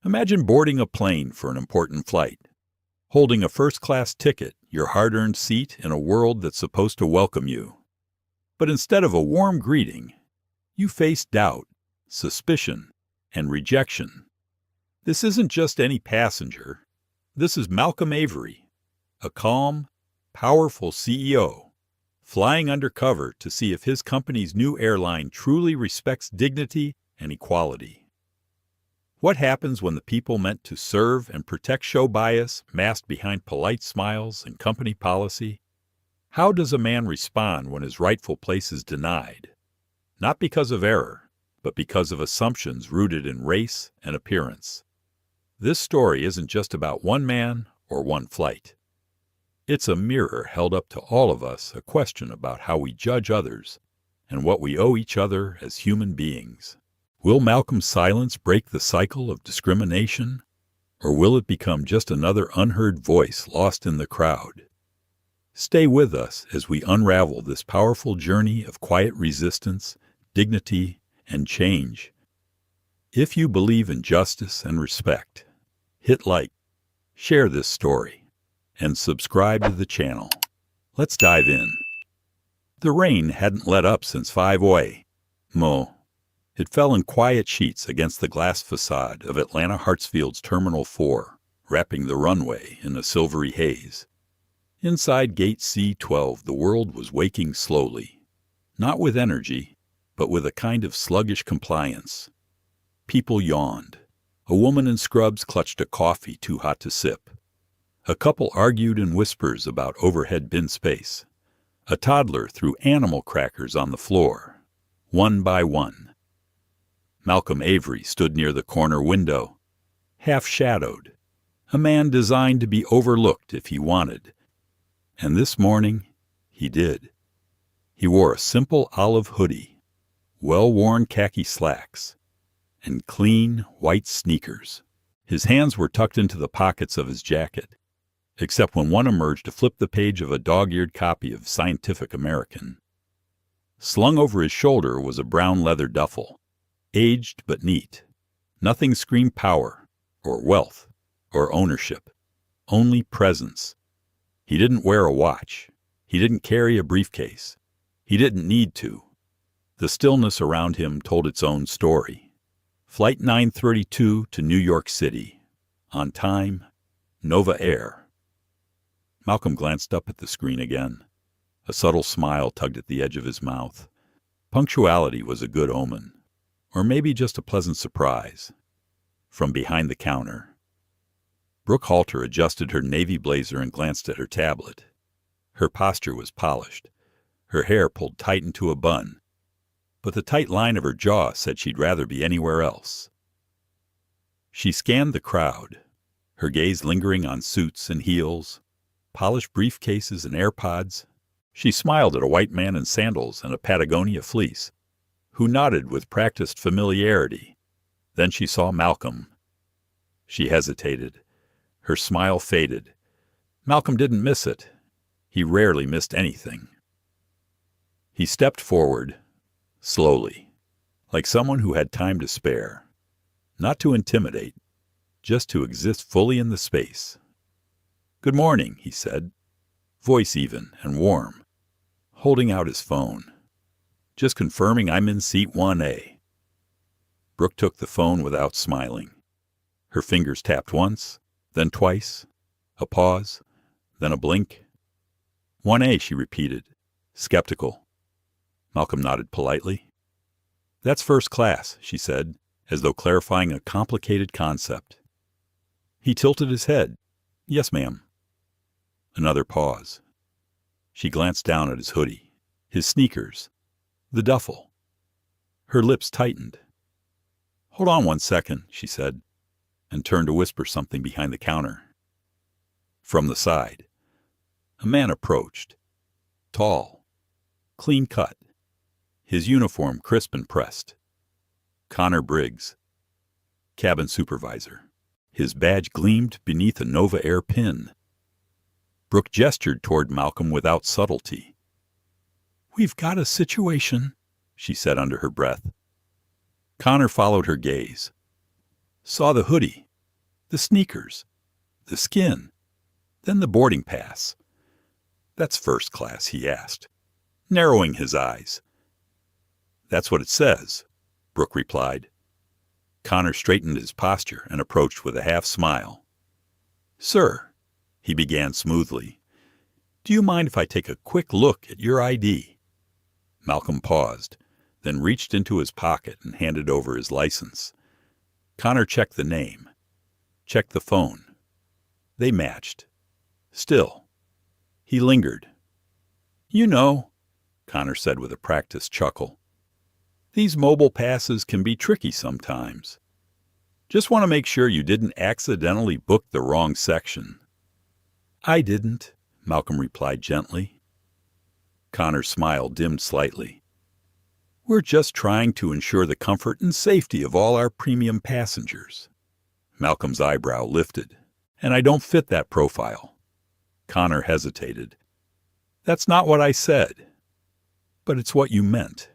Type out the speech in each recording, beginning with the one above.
Imagine boarding a plane for an important flight, holding a first-class ticket, your hard-earned seat in a world that's supposed to welcome you. But instead of a warm greeting, you face doubt, suspicion, and rejection. This isn't just any passenger. This is Malcolm Avery, a calm, powerful CEO, flying undercover to see if his company's new airline truly respects dignity and equality. What happens when the people meant to serve and protect show bias masked behind polite smiles and company policy? How does a man respond when his rightful place is denied? Not because of error, but because of assumptions rooted in race and appearance. This story isn't just about one man or one flight. It's a mirror held up to all of us, a question about how we judge others and what we owe each other as human beings. Will Malcolm's silence break the cycle of discrimination, or will it become just another unheard voice lost in the crowd? Stay with us as we unravel this powerful journey of quiet resistance, dignity, and change. If you believe in justice and respect, hit like, share this story, and subscribe to the channel. Let's dive in. The rain hadn't let up since 5 a.m. It fell in quiet sheets against the glass facade of Atlanta Hartsfield's Terminal 4, wrapping the runway in a silvery haze. Inside Gate C-12, the world was waking slowly, not with energy, but with a kind of sluggish compliance. People yawned. A woman in scrubs clutched a coffee too hot to sip. A couple argued in whispers about overhead bin space. A toddler threw animal crackers on the floor, one by one. Malcolm Avery stood near the corner window, half-shadowed, a man designed to be overlooked if he wanted. And this morning, he did. He wore a simple olive hoodie, well-worn khaki slacks, and clean, white sneakers. His hands were tucked into the pockets of his jacket, except when one emerged to flip the page of a dog-eared copy of Scientific American. Slung over his shoulder was a brown leather duffel, aged but neat. Nothing screamed power, or wealth, or ownership, only presence. He didn't wear a watch. He didn't carry a briefcase. He didn't need to. The stillness around him told its own story. Flight 932 to New York City. On time, Nova Air. Malcolm glanced up at the screen again. A subtle smile tugged at the edge of his mouth. Punctuality was a good omen. Or maybe just a pleasant surprise. From behind the counter, Brooke Halter adjusted her navy blazer and glanced at her tablet. Her posture was polished, her hair pulled tight into a bun, but the tight line of her jaw said she'd rather be anywhere else. She scanned the crowd, her gaze lingering on suits and heels, polished briefcases and AirPods. She smiled at a white man in sandals and a Patagonia fleece, who nodded with practiced familiarity. Then she saw Malcolm. She hesitated. Her smile faded. Malcolm didn't miss it. He rarely missed anything. He stepped forward, slowly, like someone who had time to spare. Not to intimidate, just to exist fully in the space. "Good morning," he said, voice even and warm, holding out his phone. "Just confirming I'm in seat 1A. Brooke took the phone without smiling. Her fingers tapped once, then twice, a pause, then a blink. 1A, she repeated, skeptical. Malcolm nodded politely. "That's first class," she said, as though clarifying a complicated concept. He tilted his head. "Yes, ma'am." Another pause. She glanced down at his hoodie, his sneakers, the duffel. Her lips tightened. "Hold on 1 second," she said, and turned to whisper something behind the counter. From the side, a man approached, tall, clean-cut, his uniform crisp and pressed. Connor Briggs, cabin supervisor. His badge gleamed beneath a Nova Air pin. Brooke gestured toward Malcolm without subtlety. "We've got a situation," she said under her breath. Connor followed her gaze, saw the hoodie, The sneakers. The skin. Then the boarding pass. That's first class, he asked, narrowing his eyes. That's what it says, Brooke replied. Connor straightened his posture and approached with a half smile. Sir, he began smoothly, do you mind if I take a quick look at your ID? Malcolm paused, then reached into his pocket and handed over his license. Connor checked the name, checked the phone. They matched. Still, he lingered. You know, Connor said with a practiced chuckle, these mobile passes can be tricky sometimes. Just want to make sure you didn't accidentally book the wrong section. I didn't, Malcolm replied gently. Connor's smile dimmed slightly. We're just trying to ensure the comfort and safety of all our premium passengers. Malcolm's eyebrow lifted. And I don't fit that profile. Connor hesitated. That's not what I said. But it's what you meant.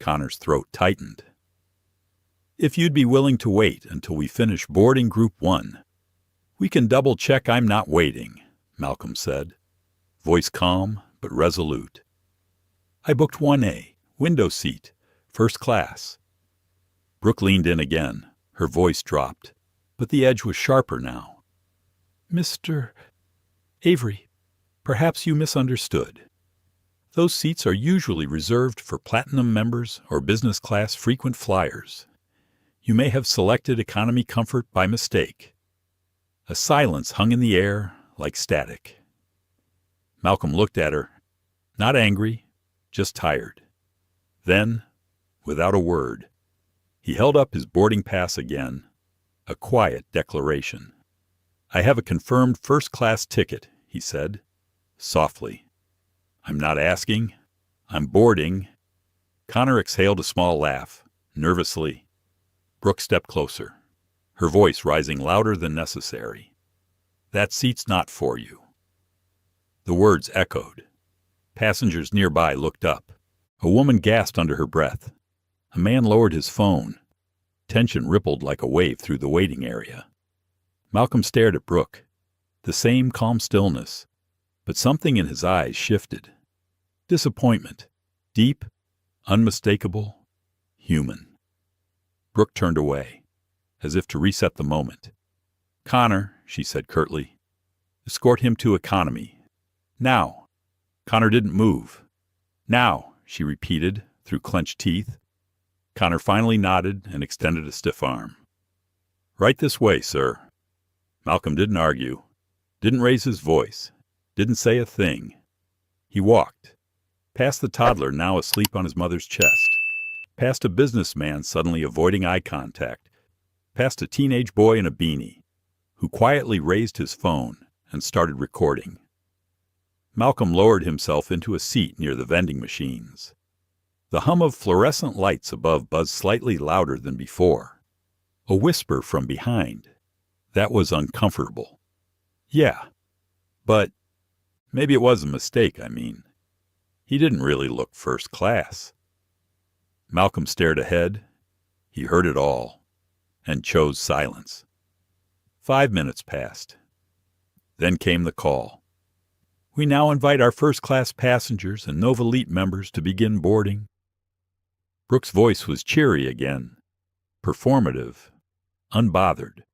Connor's throat tightened. If you'd be willing to wait until we finish boarding Group 1, we can double-check I'm not waiting, Malcolm said, voice calm but resolute. I booked 1A, window seat, first class. Brooke leaned in again. Her voice dropped, but the edge was sharper now. Mr. Avery, perhaps you misunderstood. Those seats are usually reserved for platinum members or business class frequent flyers. You may have selected economy comfort by mistake. A silence hung in the air like static. Malcolm looked at her, not angry, just tired. Then, without a word, he held up his boarding pass again, a quiet declaration. I have a confirmed first-class ticket, he said, softly. I'm not asking. I'm boarding. Connor exhaled a small laugh, nervously. Brooke stepped closer, her voice rising louder than necessary. That seat's not for you. The words echoed. Passengers nearby looked up. A woman gasped under her breath. A man lowered his phone. Tension rippled like a wave through the waiting area. Malcolm stared at Brooke. The same calm stillness, but something in his eyes shifted. Disappointment, deep, unmistakable, human. Brooke turned away, as if to reset the moment. Connor, she said curtly, escort him to economy. Now. Connor didn't move. Now, she repeated through clenched teeth. Connor finally nodded and extended a stiff arm. Right this way, sir. Malcolm didn't argue, didn't raise his voice, didn't say a thing. He walked, past the toddler now asleep on his mother's chest, past a businessman suddenly avoiding eye contact, past a teenage boy in a beanie, who quietly raised his phone and started recording. Malcolm lowered himself into a seat near the vending machines. The hum of fluorescent lights above buzzed slightly louder than before. A whisper from behind. That was uncomfortable. Yeah, but maybe it was a mistake, I mean. He didn't really look first class. Malcolm stared ahead. He heard it all, and chose silence. 5 minutes passed. Then came the call. We now invite our first-class passengers and Nova Elite members to begin boarding. Brooke's voice was cheery again, performative, unbothered.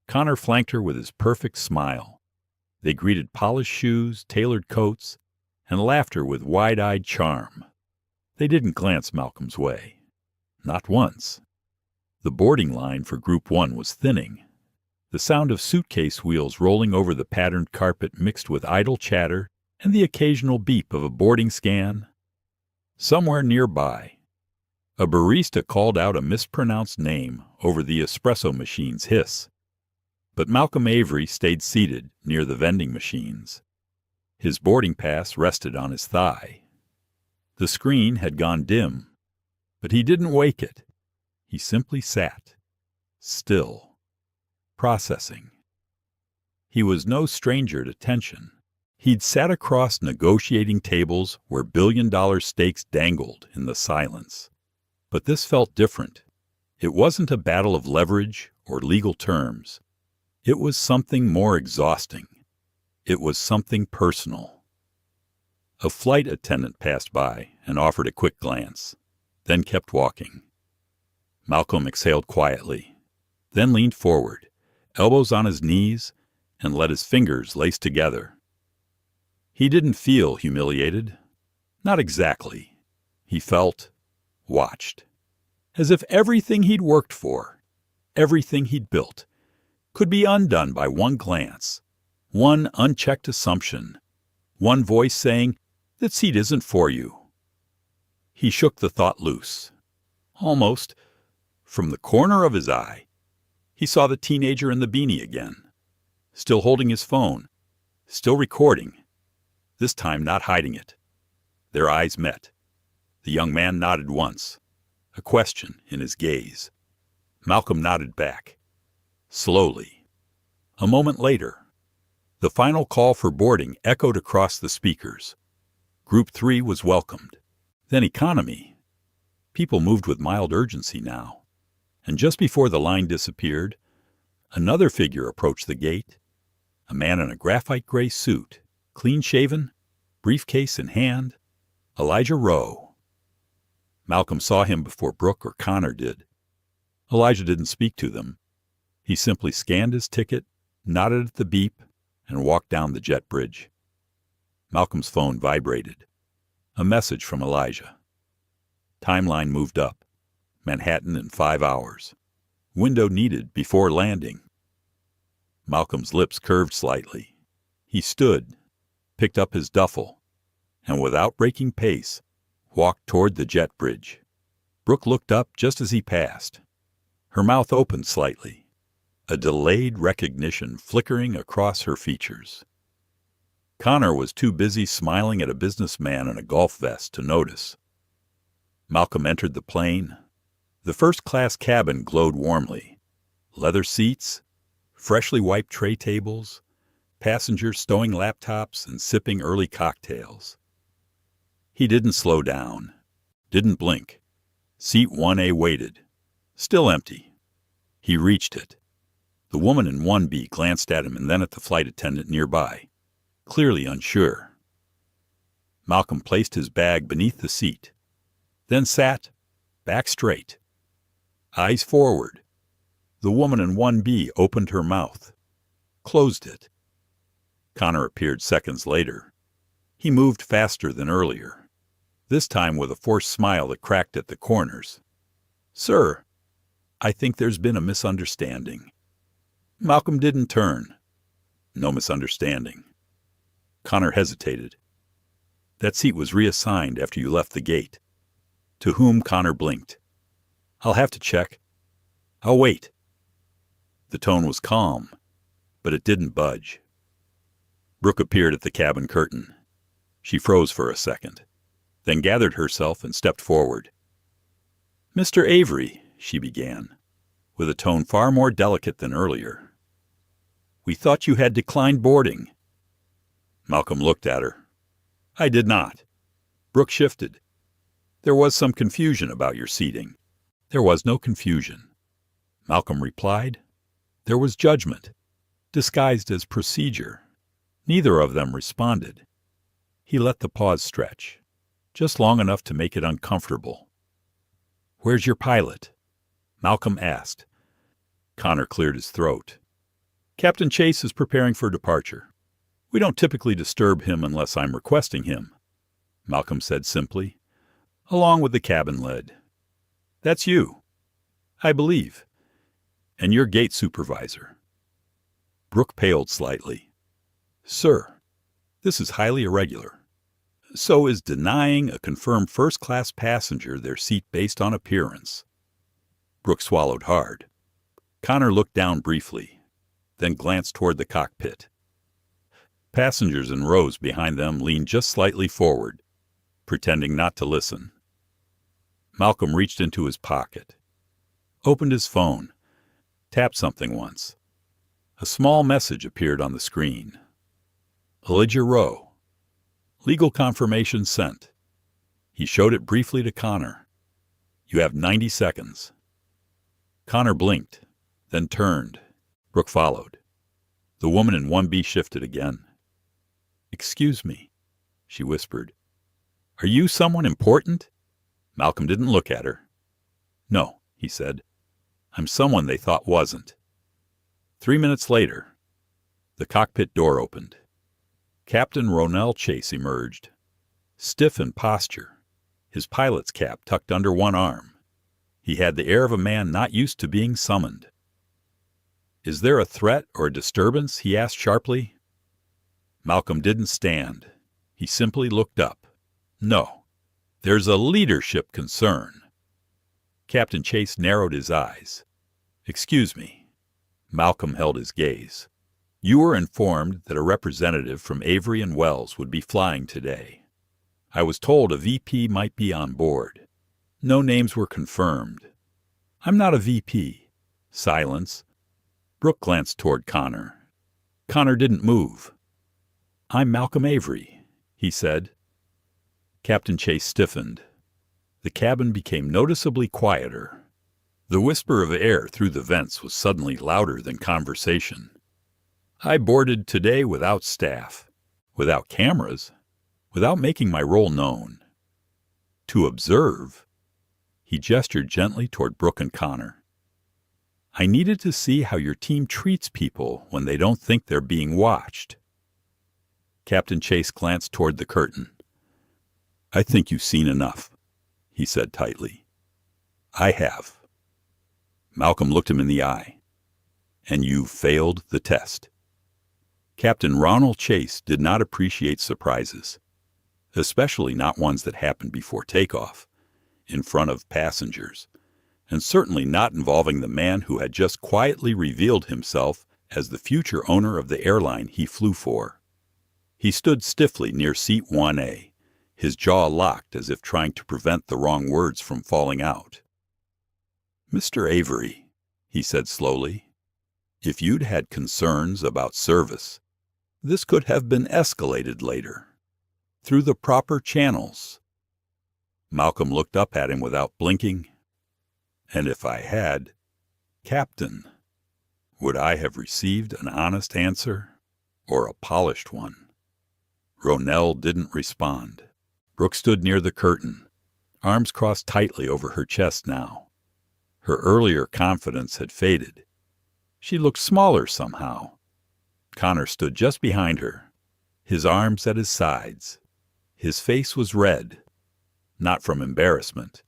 Connor flanked her with his perfect smile. They greeted polished shoes, tailored coats, and laughter with wide-eyed charm. They didn't glance Malcolm's way. Not once. The boarding line for Group 1 was thinning. The sound of suitcase wheels rolling over the patterned carpet mixed with idle chatter and the occasional beep of a boarding scan. Somewhere nearby, a barista called out a mispronounced name over the espresso machine's hiss. But Malcolm Avery stayed seated near the vending machines. His boarding pass rested on his thigh. The screen had gone dim, but he didn't wake it. He simply sat, still, processing. He was no stranger to tension. He'd sat across negotiating tables where billion-dollar stakes dangled in the silence. But this felt different. It wasn't a battle of leverage or legal terms. It was something more exhausting. It was something personal. A flight attendant passed by and offered a quick glance, then kept walking. Malcolm exhaled quietly, then leaned forward, elbows on his knees, and let his fingers lace together. He didn't feel humiliated. Not exactly. He felt watched. As if everything he'd worked for, everything he'd built, could be undone by one glance, one unchecked assumption, one voice saying, "That seat isn't for you." He shook the thought loose. Almost, from the corner of his eye, he saw the teenager in the beanie again, still holding his phone, still recording, this time not hiding it. Their eyes met. The young man nodded once, a question in his gaze. Malcolm nodded back, slowly. A moment later, the final call for boarding echoed across the speakers. Group 3 was welcomed. Then economy. People moved with mild urgency now. And just before the line disappeared, another figure approached the gate, a man in a graphite gray suit, clean-shaven, briefcase in hand, Elijah Rowe. Malcolm saw him before Brooke or Connor did. Elijah didn't speak to them. He simply scanned his ticket, nodded at the beep, and walked down the jet bridge. Malcolm's phone vibrated. A message from Elijah. Timeline moved up. Manhattan in 5 hours. Window needed before landing. Malcolm's lips curved slightly. He stood, picked up his duffel, and without breaking pace, walked toward the jet bridge. Brooke looked up just as he passed. Her mouth opened slightly, a delayed recognition flickering across her features. Connor was too busy smiling at a businessman in a golf vest to notice. Malcolm entered the plane. The first-class cabin glowed warmly. Leather seats, freshly wiped tray tables, passengers stowing laptops and sipping early cocktails. He didn't slow down, didn't blink. Seat 1A waited, still empty. He reached it. The woman in 1B glanced at him and then at the flight attendant nearby, clearly unsure. Malcolm placed his bag beneath the seat, then sat back straight, eyes forward. The woman in 1B opened her mouth, closed it. Connor appeared seconds later. He moved faster than earlier, this time with a forced smile that cracked at the corners. "Sir, I think there's been a misunderstanding." Malcolm didn't turn. No misunderstanding. Connor hesitated. "That seat was reassigned after you left the gate." To whom Connor blinked. "I'll have to check. I'll wait." The tone was calm, but it didn't budge. Brooke appeared at the cabin curtain. She froze for a second, then gathered herself and stepped forward. "Mr. Avery," she began, with a tone far more delicate than earlier. "We thought you had declined boarding." Malcolm looked at her. "I did not." Brooke shifted. "There was some confusion about your seating." "There was no confusion." Malcolm replied. "There was judgment, disguised as procedure." Neither of them responded. He let the pause stretch, just long enough to make it uncomfortable. "Where's your pilot?" Malcolm asked. Connor cleared his throat. "Captain Chase is preparing for departure. We don't typically disturb him unless I'm requesting him," Malcolm said simply, along with the cabin lead. "That's you, I believe, and your gate supervisor." Brooke paled slightly. "Sir, this is highly irregular. So is denying a confirmed first-class passenger their seat based on appearance." Brooke swallowed hard. Connor looked down briefly, then glanced toward the cockpit. Passengers in rows behind them leaned just slightly forward, pretending not to listen. Malcolm reached into his pocket, opened his phone, tapped something once. A small message appeared on the screen. "Elijah Rowe. Legal confirmation sent." He showed it briefly to Connor. "You have 90 seconds." Connor blinked, then turned. Brooke followed. The woman in 1B shifted again. "Excuse me," she whispered. "Are you someone important?" Malcolm didn't look at her. "No," he said. "I'm someone they thought wasn't." 3 minutes later, the cockpit door opened. Captain Ronell Chase emerged, stiff in posture, his pilot's cap tucked under one arm. He had the air of a man not used to being summoned. "Is there a threat or a disturbance?" he asked sharply. Malcolm didn't stand. He simply looked up. "No, there's a leadership concern." Captain Chase narrowed his eyes. "Excuse me." Malcolm held his gaze. "You were informed that a representative from Avery and Wells would be flying today. I was told a VP might be on board. No names were confirmed. I'm not a VP." Silence. Brooke glanced toward Connor. Connor didn't move. "I'm Malcolm Avery," he said. Captain Chase stiffened. The cabin became noticeably quieter. The whisper of air through the vents was suddenly louder than conversation. "I boarded today without staff, without cameras, without making my role known. To observe." He gestured gently toward Brooke and Connor. "I needed to see how your team treats people when they don't think they're being watched." Captain Chase glanced toward the curtain. "I think you've seen enough," he said tightly. "I have." Malcolm looked him in the eye. "And you've failed the test." Captain Ronald Chase did not appreciate surprises, especially not ones that happened before takeoff, in front of passengers, and certainly not involving the man who had just quietly revealed himself as the future owner of the airline he flew for. He stood stiffly near seat 1A, his jaw locked as if trying to prevent the wrong words from falling out. "Mr. Avery," he said slowly, "if you'd had concerns about service, this could have been escalated later, through the proper channels." Malcolm looked up at him without blinking. "And if I had, Captain, would I have received an honest answer or a polished one?" Ronell didn't respond. Brooke stood near the curtain, arms crossed tightly over her chest now. Her earlier confidence had faded. She looked smaller somehow. Connor stood just behind her, his arms at his sides. His face was red, not from embarrassment,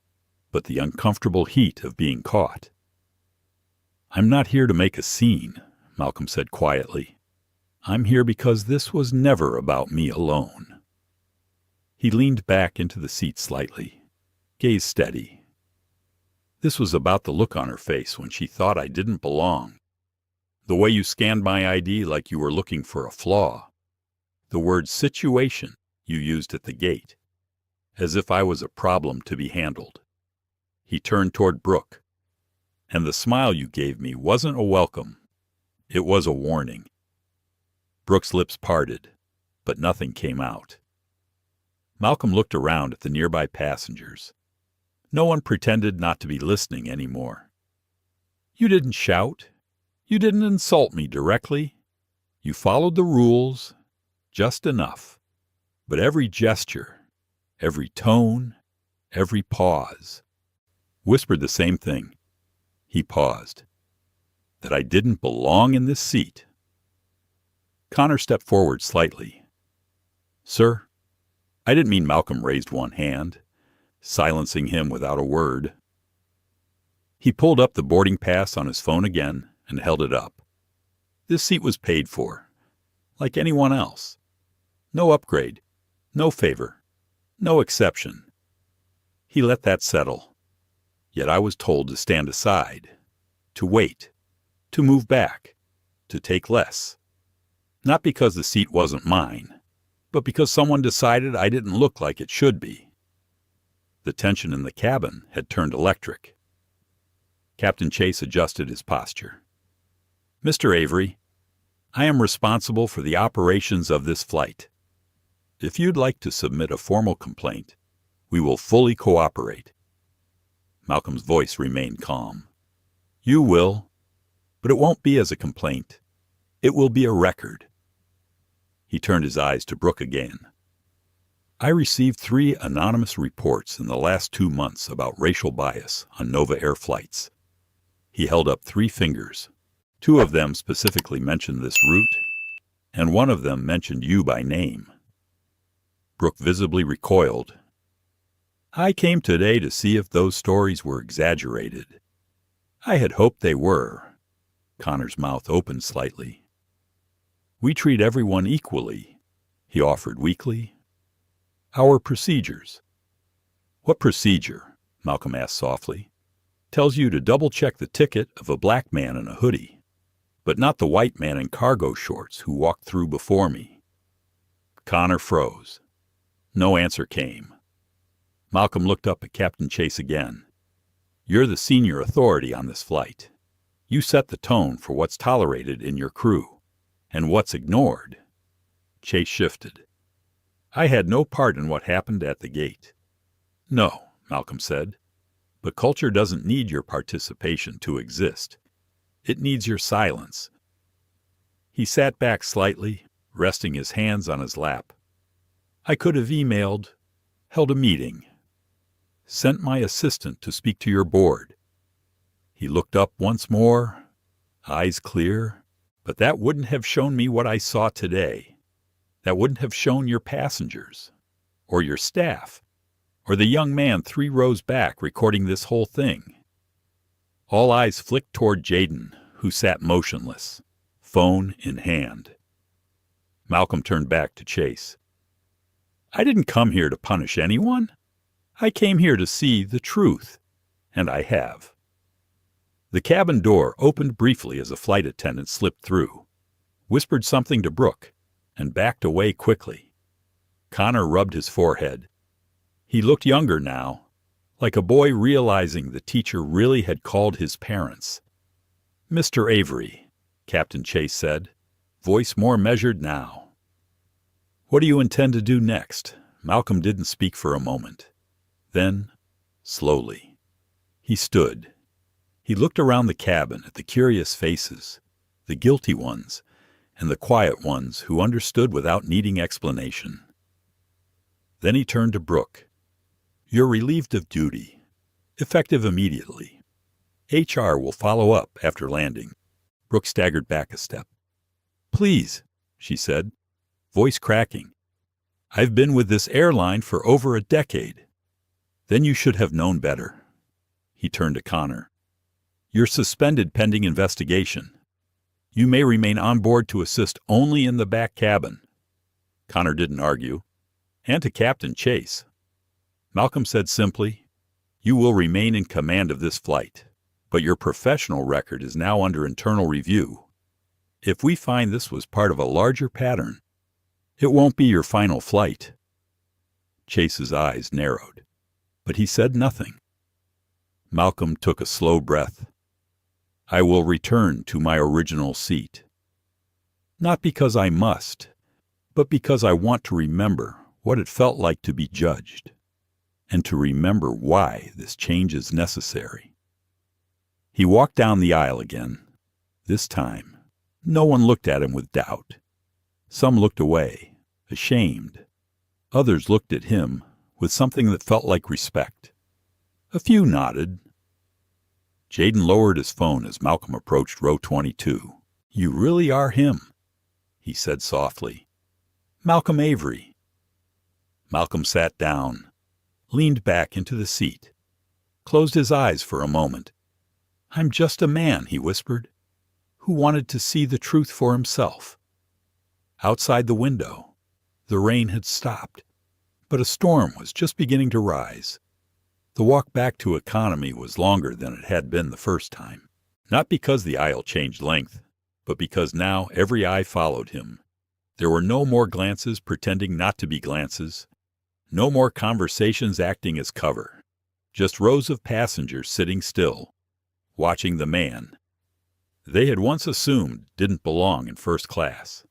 but the uncomfortable heat of being caught. "I'm not here to make a scene," Malcolm said quietly. "I'm here because this was never about me alone." He leaned back into the seat slightly, gaze steady. "This was about the look on her face when she thought I didn't belong. The way you scanned my ID like you were looking for a flaw. The word situation you used at the gate, as if I was a problem to be handled." He turned toward Brooke. "And the smile you gave me wasn't a welcome. It was a warning." Brooke's lips parted, but nothing came out. Malcolm looked around at the nearby passengers. No one pretended not to be listening anymore. "You didn't shout. You didn't insult me directly. You followed the rules, just enough. But every gesture, every tone, every pause, whispered the same thing." He paused. "That I didn't belong in this seat." Connor stepped forward slightly. "Sir," I didn't mean Malcolm raised one hand, silencing him without a word. He pulled up the boarding pass on his phone again and held it up. "This seat was paid for, like anyone else. No upgrade, no favor, no exception." He let that settle. Yet I was told to stand aside, to wait, to move back, to take less. Not because the seat wasn't mine, but because someone decided I didn't look like it should be. The tension in the cabin had turned electric. Captain Chase adjusted his posture. "Mr. Avery, I am responsible for the operations of this flight. If you'd like to submit a formal complaint, we will fully cooperate." Malcolm's voice remained calm. You will, but it won't be as a complaint. It will be a record. He turned his eyes to Brooke again. I received 3 anonymous reports in the last 2 months about racial bias on Nova Air flights. He held up 3 fingers. 2 of them specifically mentioned this route, and 1 of them mentioned you by name. Brooke visibly recoiled. I came today to see if those stories were exaggerated. I had hoped they were. Connor's mouth opened slightly. We treat everyone equally, he offered weakly. Our procedures. What procedure? Malcolm asked softly. Tells you to double-check the ticket of a black man in a hoodie, but not the white man in cargo shorts who walked through before me. Connor froze. No answer came. Malcolm looked up at Captain Chase again. You're the senior authority on this flight. You set the tone for what's tolerated in your crew, and what's ignored. Chase shifted. I had no part in what happened at the gate. No, Malcolm said, but culture doesn't need your participation to exist. It needs your silence. He sat back slightly, resting his hands on his lap. I could have emailed, held a meeting, sent my assistant to speak to your board. He looked up once more, eyes clear, but that wouldn't have shown me what I saw today. That wouldn't have shown your passengers, or your staff, or the young man 3 rows back recording this whole thing. All eyes flicked toward Jaden, who sat motionless, phone in hand. Malcolm turned back to Chase. I didn't come here to punish anyone. I came here to see the truth, and I have. The cabin door opened briefly as a flight attendant slipped through, whispered something to Brooke, and backed away quickly. Connor rubbed his forehead. He looked younger now, like a boy realizing the teacher really had called his parents. Mr. Avery, Captain Chase said, voice more measured now. What do you intend to do next? Malcolm didn't speak for a moment. Then, slowly, he stood. He looked around the cabin at the curious faces, the guilty ones, and the quiet ones who understood without needing explanation. Then he turned to Brooke. You're relieved of duty, effective immediately. HR will follow up after landing. Brooke staggered back a step. Please, she said, voice cracking. I've been with this airline for over a decade. Then you should have known better. He turned to Connor. You're suspended pending investigation. You may remain on board to assist only in the back cabin. Connor didn't argue. And to Captain Chase. Malcolm said simply, you will remain in command of this flight, but your professional record is now under internal review. If we find this was part of a larger pattern, it won't be your final flight. Chase's eyes narrowed, but he said nothing. Malcolm took a slow breath. I will return to my original seat. Not because I must, but because I want to remember what it felt like to be judged, and to remember why this change is necessary. He walked down the aisle again. This time, no one looked at him with doubt. Some looked away, ashamed. Others looked at him with something that felt like respect. A few nodded. Jaden lowered his phone as Malcolm approached row 22. You really are him, he said softly. Malcolm Avery. Malcolm sat down, leaned back into the seat, closed his eyes for a moment. I'm just a man, he whispered, who wanted to see the truth for himself. Outside the window, the rain had stopped, but a storm was just beginning to rise. The walk back to Economy was longer than it had been the first time, not because the aisle changed length, but because now every eye followed him. There were no more glances pretending not to be glances, no more conversations acting as cover, just rows of passengers sitting still, watching the man they had once assumed didn't belong in first class,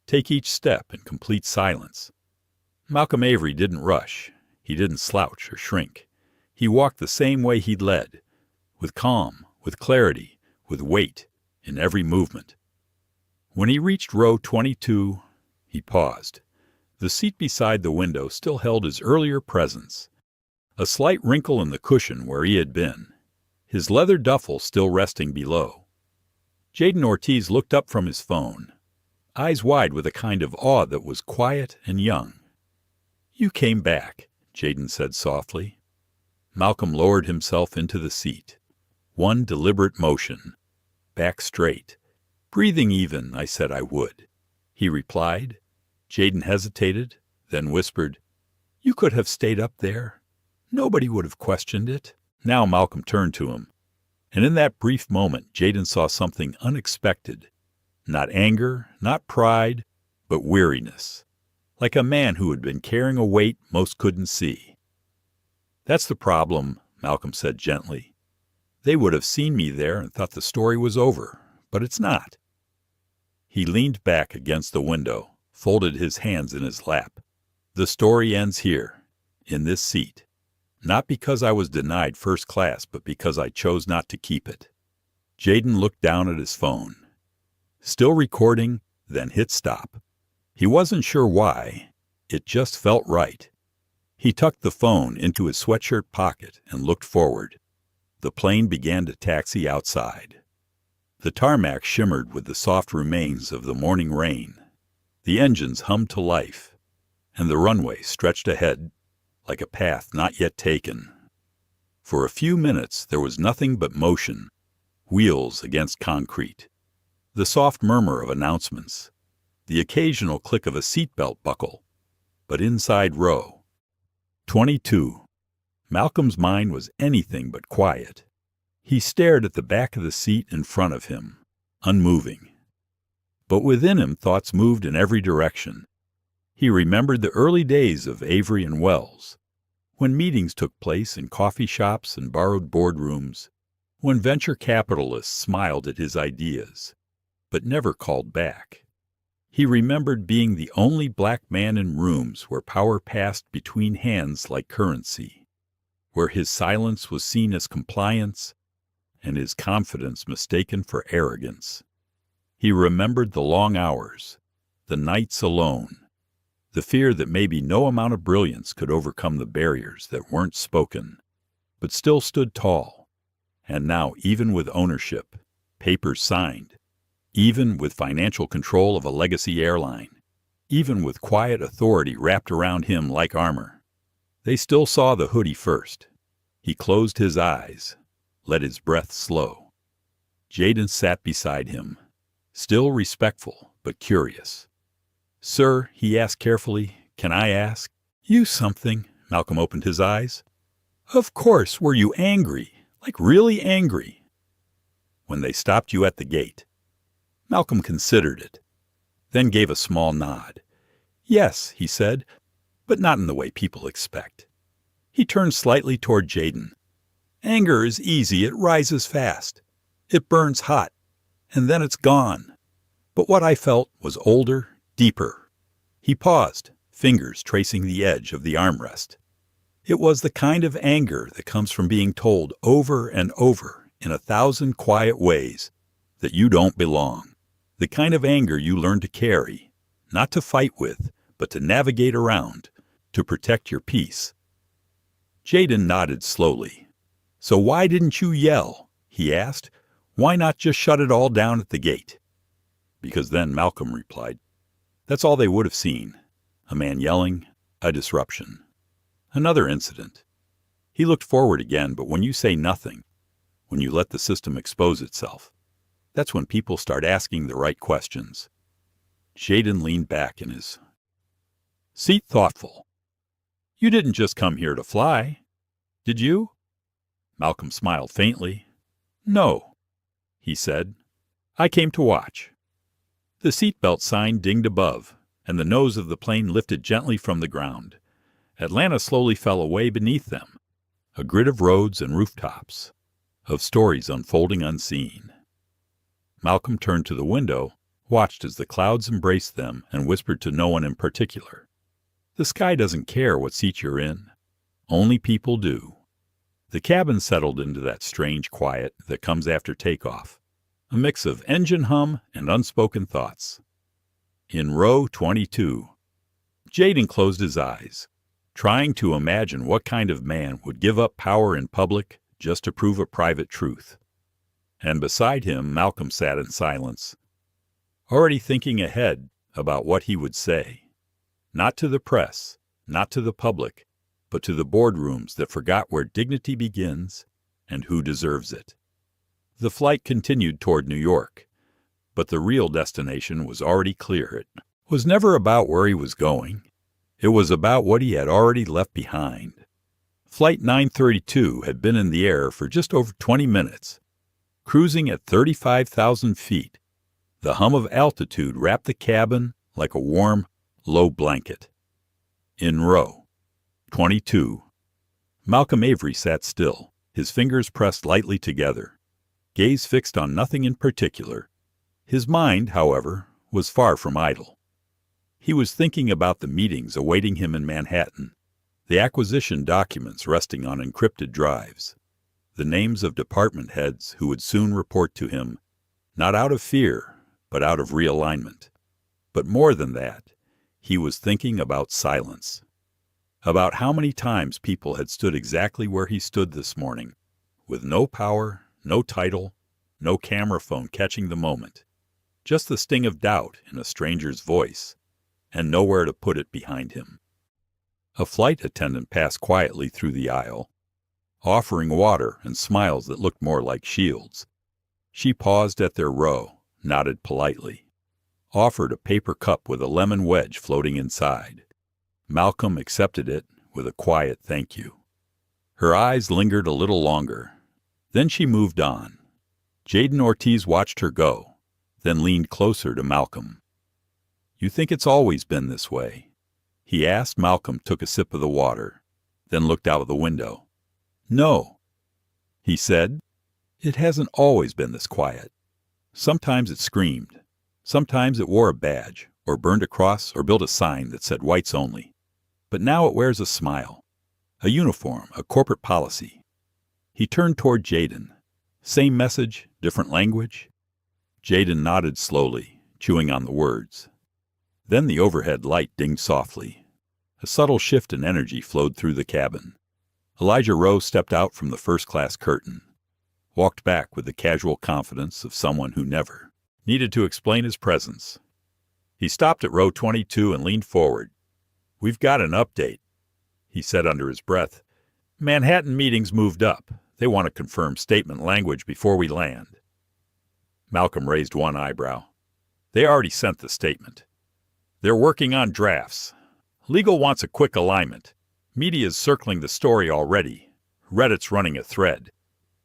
take each step in complete silence. Malcolm Avery didn't rush, he didn't slouch or shrink. He walked the same way he'd led, with calm, with clarity, with weight in every movement. When he reached row 22, he paused. The seat beside the window still held his earlier presence, a slight wrinkle in the cushion where he had been, his leather duffel still resting below. Jaden Ortiz looked up from his phone, eyes wide with a kind of awe that was quiet and young. "You came back," Jaden said softly. Malcolm lowered himself into the seat. One deliberate motion. Back straight. "Breathing even, I said I would," he replied. Jaden hesitated, then whispered, "You could have stayed up there. Nobody would have questioned it." Now Malcolm turned to him, and in that brief moment Jaden saw something unexpected. Not anger, not pride, but weariness, like a man who had been carrying a weight most couldn't see. "That's the problem," Malcolm said gently. "They would have seen me there and thought the story was over, but it's not." He leaned back against the window, folded his hands in his lap. "The story ends here, in this seat. Not because I was denied first class, but because I chose not to keep it." Jaden looked down at his phone. Still recording, then hit stop. He wasn't sure why. It just felt right. He tucked the phone into his sweatshirt pocket and looked forward. The plane began to taxi outside. The tarmac shimmered with the soft remains of the morning rain. The engines hummed to life, and the runway stretched ahead like a path not yet taken. For a few minutes there was nothing but motion, wheels against concrete, the soft murmur of announcements, the occasional click of a seatbelt buckle. But inside row 22, Malcolm's mind was anything but quiet. He stared at the back of the seat in front of him, unmoving. But within him thoughts moved in every direction. He remembered the early days of Avery and Wells, when meetings took place in coffee shops and borrowed boardrooms, when venture capitalists smiled at his ideas, but never called back. He remembered being the only black man in rooms where power passed between hands like currency, where his silence was seen as compliance and his confidence mistaken for arrogance. He remembered the long hours, the nights alone, the fear that maybe no amount of brilliance could overcome the barriers that weren't spoken, but still stood tall. And now, even with ownership, papers signed, even with financial control of a legacy airline, even with quiet authority wrapped around him like armor, they still saw the hoodie first. He closed his eyes, let his breath slow. Jaden sat beside him, still respectful but curious. "Sir," he asked carefully, "can I ask you something?" Malcolm opened his eyes. "Of course. Were you angry? Like really angry?" "When they stopped you at the gate." Malcolm considered it, then gave a small nod. "Yes," he said, "but not in the way people expect." He turned slightly toward Jaden. "Anger is easy. It rises fast. It burns hot, and then it's gone. But what I felt was older, deeper." He paused, fingers tracing the edge of the armrest. "It was the kind of anger that comes from being told over and over in 1,000 quiet ways that you don't belong. The kind of anger you learn to carry, not to fight with, but to navigate around, to protect your peace." Jaden nodded slowly. "So why didn't you yell?" he asked. "Why not just shut it all down at the gate?" "Because then," Malcolm replied, "that's all they would have seen. A man yelling, a disruption. Another incident." He looked forward again, "But when you say nothing, when you let the system expose itself, that's when people start asking the right questions." Jaden leaned back in his seat thoughtful. "You didn't just come here to fly, did you?" Malcolm smiled faintly. "No," he said. "I came to watch." The seatbelt sign dinged above, and the nose of the plane lifted gently from the ground. Atlanta slowly fell away beneath them, a grid of roads and rooftops, of stories unfolding unseen. Malcolm turned to the window, watched as the clouds embraced them, and whispered to no one in particular. "The sky doesn't care what seat you're in. Only people do. The cabin settled into that strange quiet that comes after takeoff, a mix of engine hum and unspoken thoughts. In row 22, Jaden closed his eyes, trying to imagine what kind of man would give up power in public just to prove a private truth. And beside him, Malcolm sat in silence, already thinking ahead about what he would say. Not to the press, not to the public, but to the boardrooms that forgot where dignity begins and who deserves it. The flight continued toward New York, but the real destination was already clear. It was never about where he was going. It was about what he had already left behind. Flight 932 had been in the air for just over 20 minutes, cruising at 35,000 feet. The hum of altitude wrapped the cabin like a warm, low blanket. In row 22, Malcolm Avery sat still, his fingers pressed lightly together, gaze fixed on nothing in particular. His mind, however, was far from idle. He was thinking about the meetings awaiting him in Manhattan, the acquisition documents resting on encrypted drives, the names of department heads who would soon report to him, not out of fear, but out of realignment. But more than that, he was thinking about silence, about how many times people had stood exactly where he stood this morning, with no power, no title, no camera phone catching the moment, just the sting of doubt in a stranger's voice, and nowhere to put it behind him. A flight attendant passed quietly through the aisle, offering water and smiles that looked more like shields. She paused at their row, nodded politely, offered a paper cup with a lemon wedge floating inside. Malcolm accepted it with a quiet thank you. Her eyes lingered a little longer. Then she moved on. Jaden Ortiz watched her go, then leaned closer to Malcolm. "You think it's always been this way?" he asked. Malcolm took a sip of the water, then looked out of the window. "No," he said. "It hasn't always been this quiet. Sometimes it screamed. Sometimes it wore a badge, or burned a cross, or built a sign that said whites only. But now it wears a smile, a uniform, a corporate policy." He turned toward Jaden. "Same message, different language?" Jaden nodded slowly, chewing on the words. Then the overhead light dinged softly. A subtle shift in energy flowed through the cabin. Elijah Rowe stepped out from the first-class curtain, walked back with the casual confidence of someone who never needed to explain his presence. He stopped at row 22 and leaned forward. "We've got an update," he said under his breath. "Manhattan meetings moved up. They want to confirm statement language before we land." Malcolm raised one eyebrow. "They already sent the statement. They're working on drafts. Legal wants a quick alignment. Media's circling the story already. Reddit's running a thread.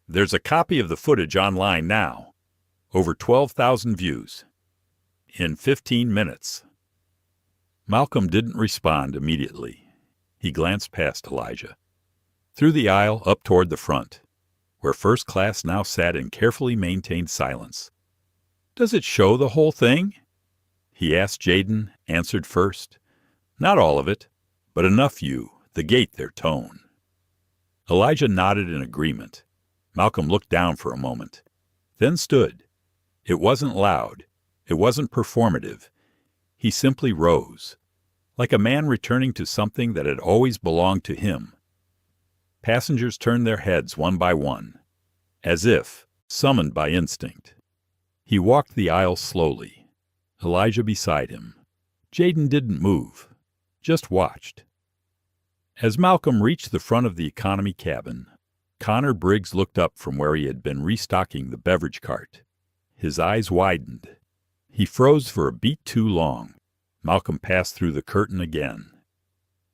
There's a copy of the footage online now. Over 12,000 views. In 15 minutes. Malcolm didn't respond immediately. He glanced past Elijah, through the aisle up toward the front, where first class now sat in carefully maintained silence. "Does it show the whole thing?" he asked. Jaden answered first. "Not all of it, but enough the gate their tone." Elijah nodded in agreement. Malcolm looked down for a moment, then stood. It wasn't loud. It wasn't performative. He simply rose, like a man returning to something that had always belonged to him. Passengers turned their heads one by one, as if summoned by instinct. He walked the aisle slowly, Elijah beside him. Jaden didn't move, just watched. As Malcolm reached the front of the economy cabin, Connor Briggs looked up from where he had been restocking the beverage cart. His eyes widened. He froze for a beat too long. Malcolm passed through the curtain again,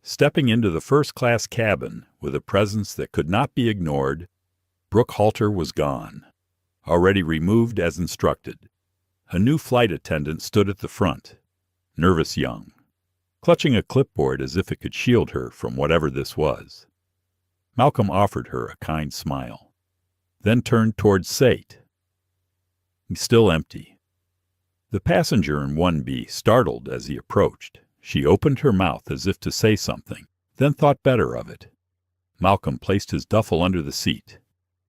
stepping into the first-class cabin with a presence that could not be ignored. Brooke Halter was gone, already removed as instructed. A new flight attendant stood at the front, nervous young, clutching a clipboard as if it could shield her from whatever this was. Malcolm offered her a kind smile, then turned toward Sate. Still empty. The passenger in 1B startled as he approached. She opened her mouth as if to say something, then thought better of it. Malcolm placed his duffel under the seat,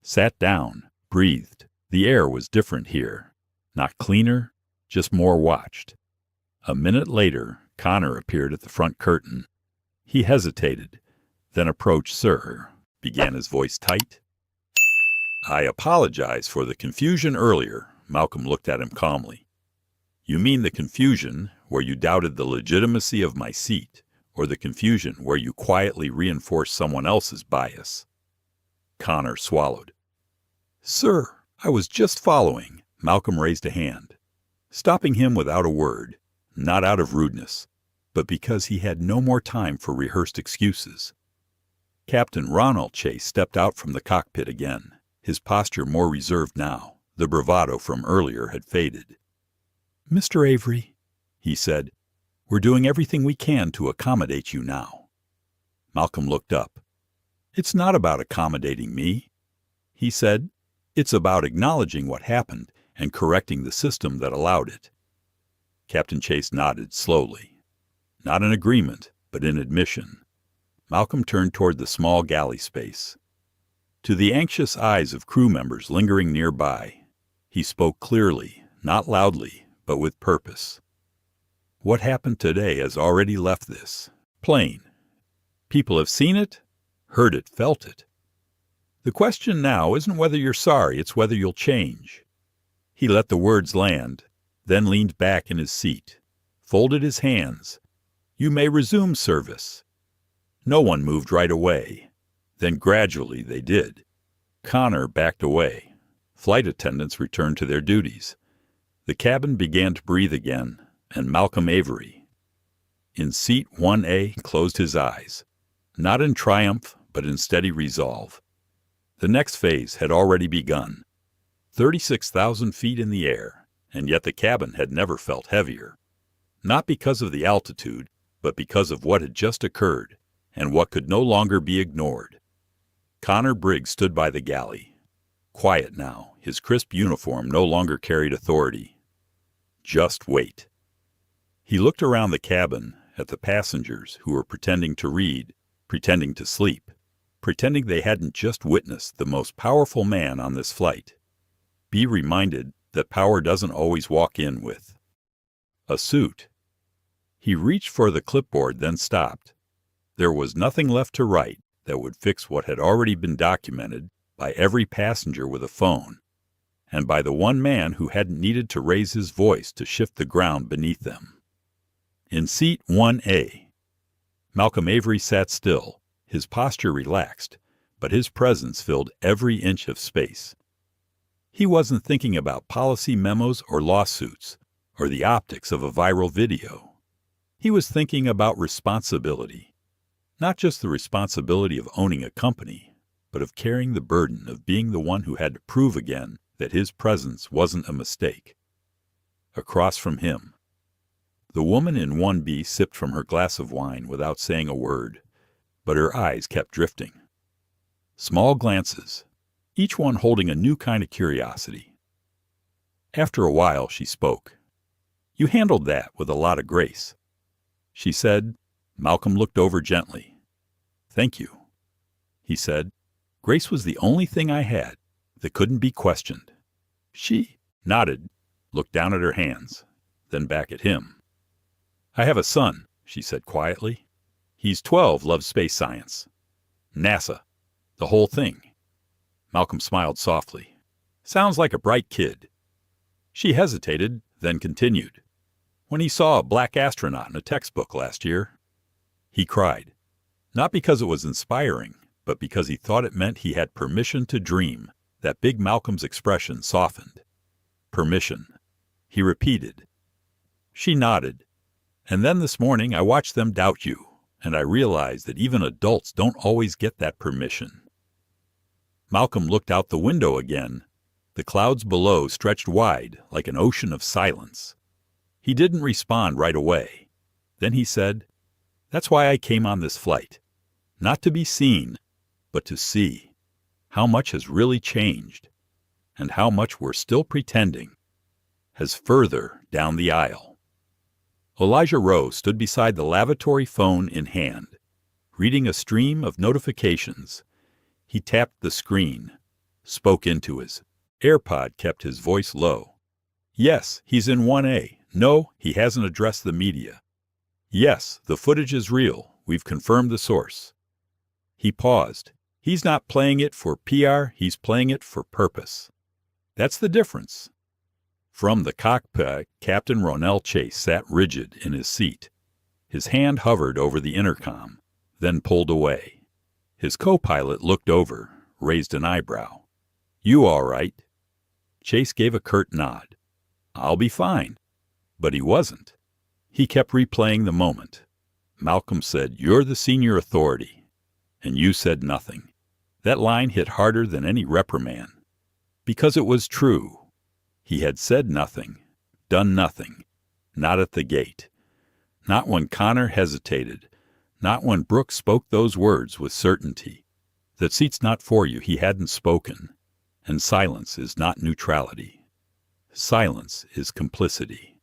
sat down, breathed. The air was different here. Not cleaner, just more watched. A minute later, Connor appeared at the front curtain. He hesitated, then approached. "Sir," began, his voice tight. "I apologize for the confusion earlier." Malcolm looked at him calmly. "You mean the confusion where you doubted the legitimacy of my seat, or the confusion where you quietly reinforced someone else's bias?" Connor swallowed. "Sir, I was just following." Malcolm raised a hand, stopping him without a word, not out of rudeness, but because he had no more time for rehearsed excuses. Captain Ronald Chase stepped out from the cockpit again, his posture more reserved now. The bravado from earlier had faded. "Mr. Avery," he said, "we're doing everything we can to accommodate you now." Malcolm looked up. "It's not about accommodating me," he said. "It's about acknowledging what happened and correcting the system that allowed it." Captain Chase nodded slowly. Not in agreement, but in admission. Malcolm turned toward the small galley space. To the anxious eyes of crew members lingering nearby, he spoke clearly, not loudly, but with purpose. "What happened today has already left this. Plain. People have seen it, heard it, felt it. The question now isn't whether you're sorry, it's whether you'll change." He let the words land, then leaned back in his seat, folded his hands. "You may resume service." No one moved right away. Then gradually they did. Connor backed away. Flight attendants returned to their duties. The cabin began to breathe again, and Malcolm Avery, in seat 1A, closed his eyes, not in triumph, but in steady resolve. The next phase had already begun. 36,000 feet in the air, and yet the cabin had never felt heavier. Not because of the altitude, but because of what had just occurred, and what could no longer be ignored. Connor Briggs stood by the galley. Quiet now, his crisp uniform no longer carried authority. Just wait. He looked around the cabin at the passengers who were pretending to read, pretending to sleep, pretending they hadn't just witnessed the most powerful man on this flight. Be reminded that power doesn't always walk in with a suit. He reached for the clipboard, then stopped. There was nothing left to write that would fix what had already been documented by every passenger with a phone, and by the one man who hadn't needed to raise his voice to shift the ground beneath them. In seat 1A, Malcolm Avery sat still, his posture relaxed, but his presence filled every inch of space. He wasn't thinking about policy memos or lawsuits, or the optics of a viral video. He was thinking about responsibility. Not just the responsibility of owning a company, but of carrying the burden of being the one who had to prove again that his presence wasn't a mistake. Across from him, the woman in 1B sipped from her glass of wine without saying a word, but her eyes kept drifting. Small glances, each one holding a new kind of curiosity. After a while, she spoke. "You handled that with a lot of grace," she said. Malcolm looked over gently. "Thank you," he said. "Grace was the only thing I had that couldn't be questioned." She nodded, looked down at her hands, then back at him. "I have a son," she said quietly. "He's 12, loves space science. NASA, the whole thing." Malcolm smiled softly. "Sounds like a bright kid." She hesitated, then continued. "When he saw a black astronaut in a textbook last year, he cried. Not because it was inspiring, but because he thought it meant he had permission to dream." That big Malcolm's expression softened. "Permission," he repeated. She nodded. "And then this morning I watched them doubt you, and I realized that even adults don't always get that permission." Malcolm looked out the window again. The clouds below stretched wide like an ocean of silence. He didn't respond right away. Then he said, "That's why I came on this flight. Not to be seen, but to see how much has really changed, and how much we're still pretending has further down the aisle." Elijah Rowe stood beside the lavatory, phone in hand, reading a stream of notifications He tapped the screen, spoke into his AirPod, kept his voice low. Yes, he's in 1A. No, he hasn't addressed the media. Yes, the footage is real. We've confirmed the source. He paused. He's not playing it for PR, he's playing it for purpose. That's the difference. From the cockpit, Captain Ronell Chase sat rigid in his seat. His hand hovered over the intercom, then pulled away. His co-pilot looked over, raised an eyebrow. You all right? Chase gave a curt nod. I'll be fine. But he wasn't. He kept replaying the moment. Malcolm said, you're the senior authority. And you said nothing. That line hit harder than any reprimand. Because it was true. He had said nothing, done nothing, not at the gate. Not when Connor hesitated, not when Brooke spoke those words with certainty. That seat's not for you, he hadn't spoken. And silence is not neutrality. Silence is complicity.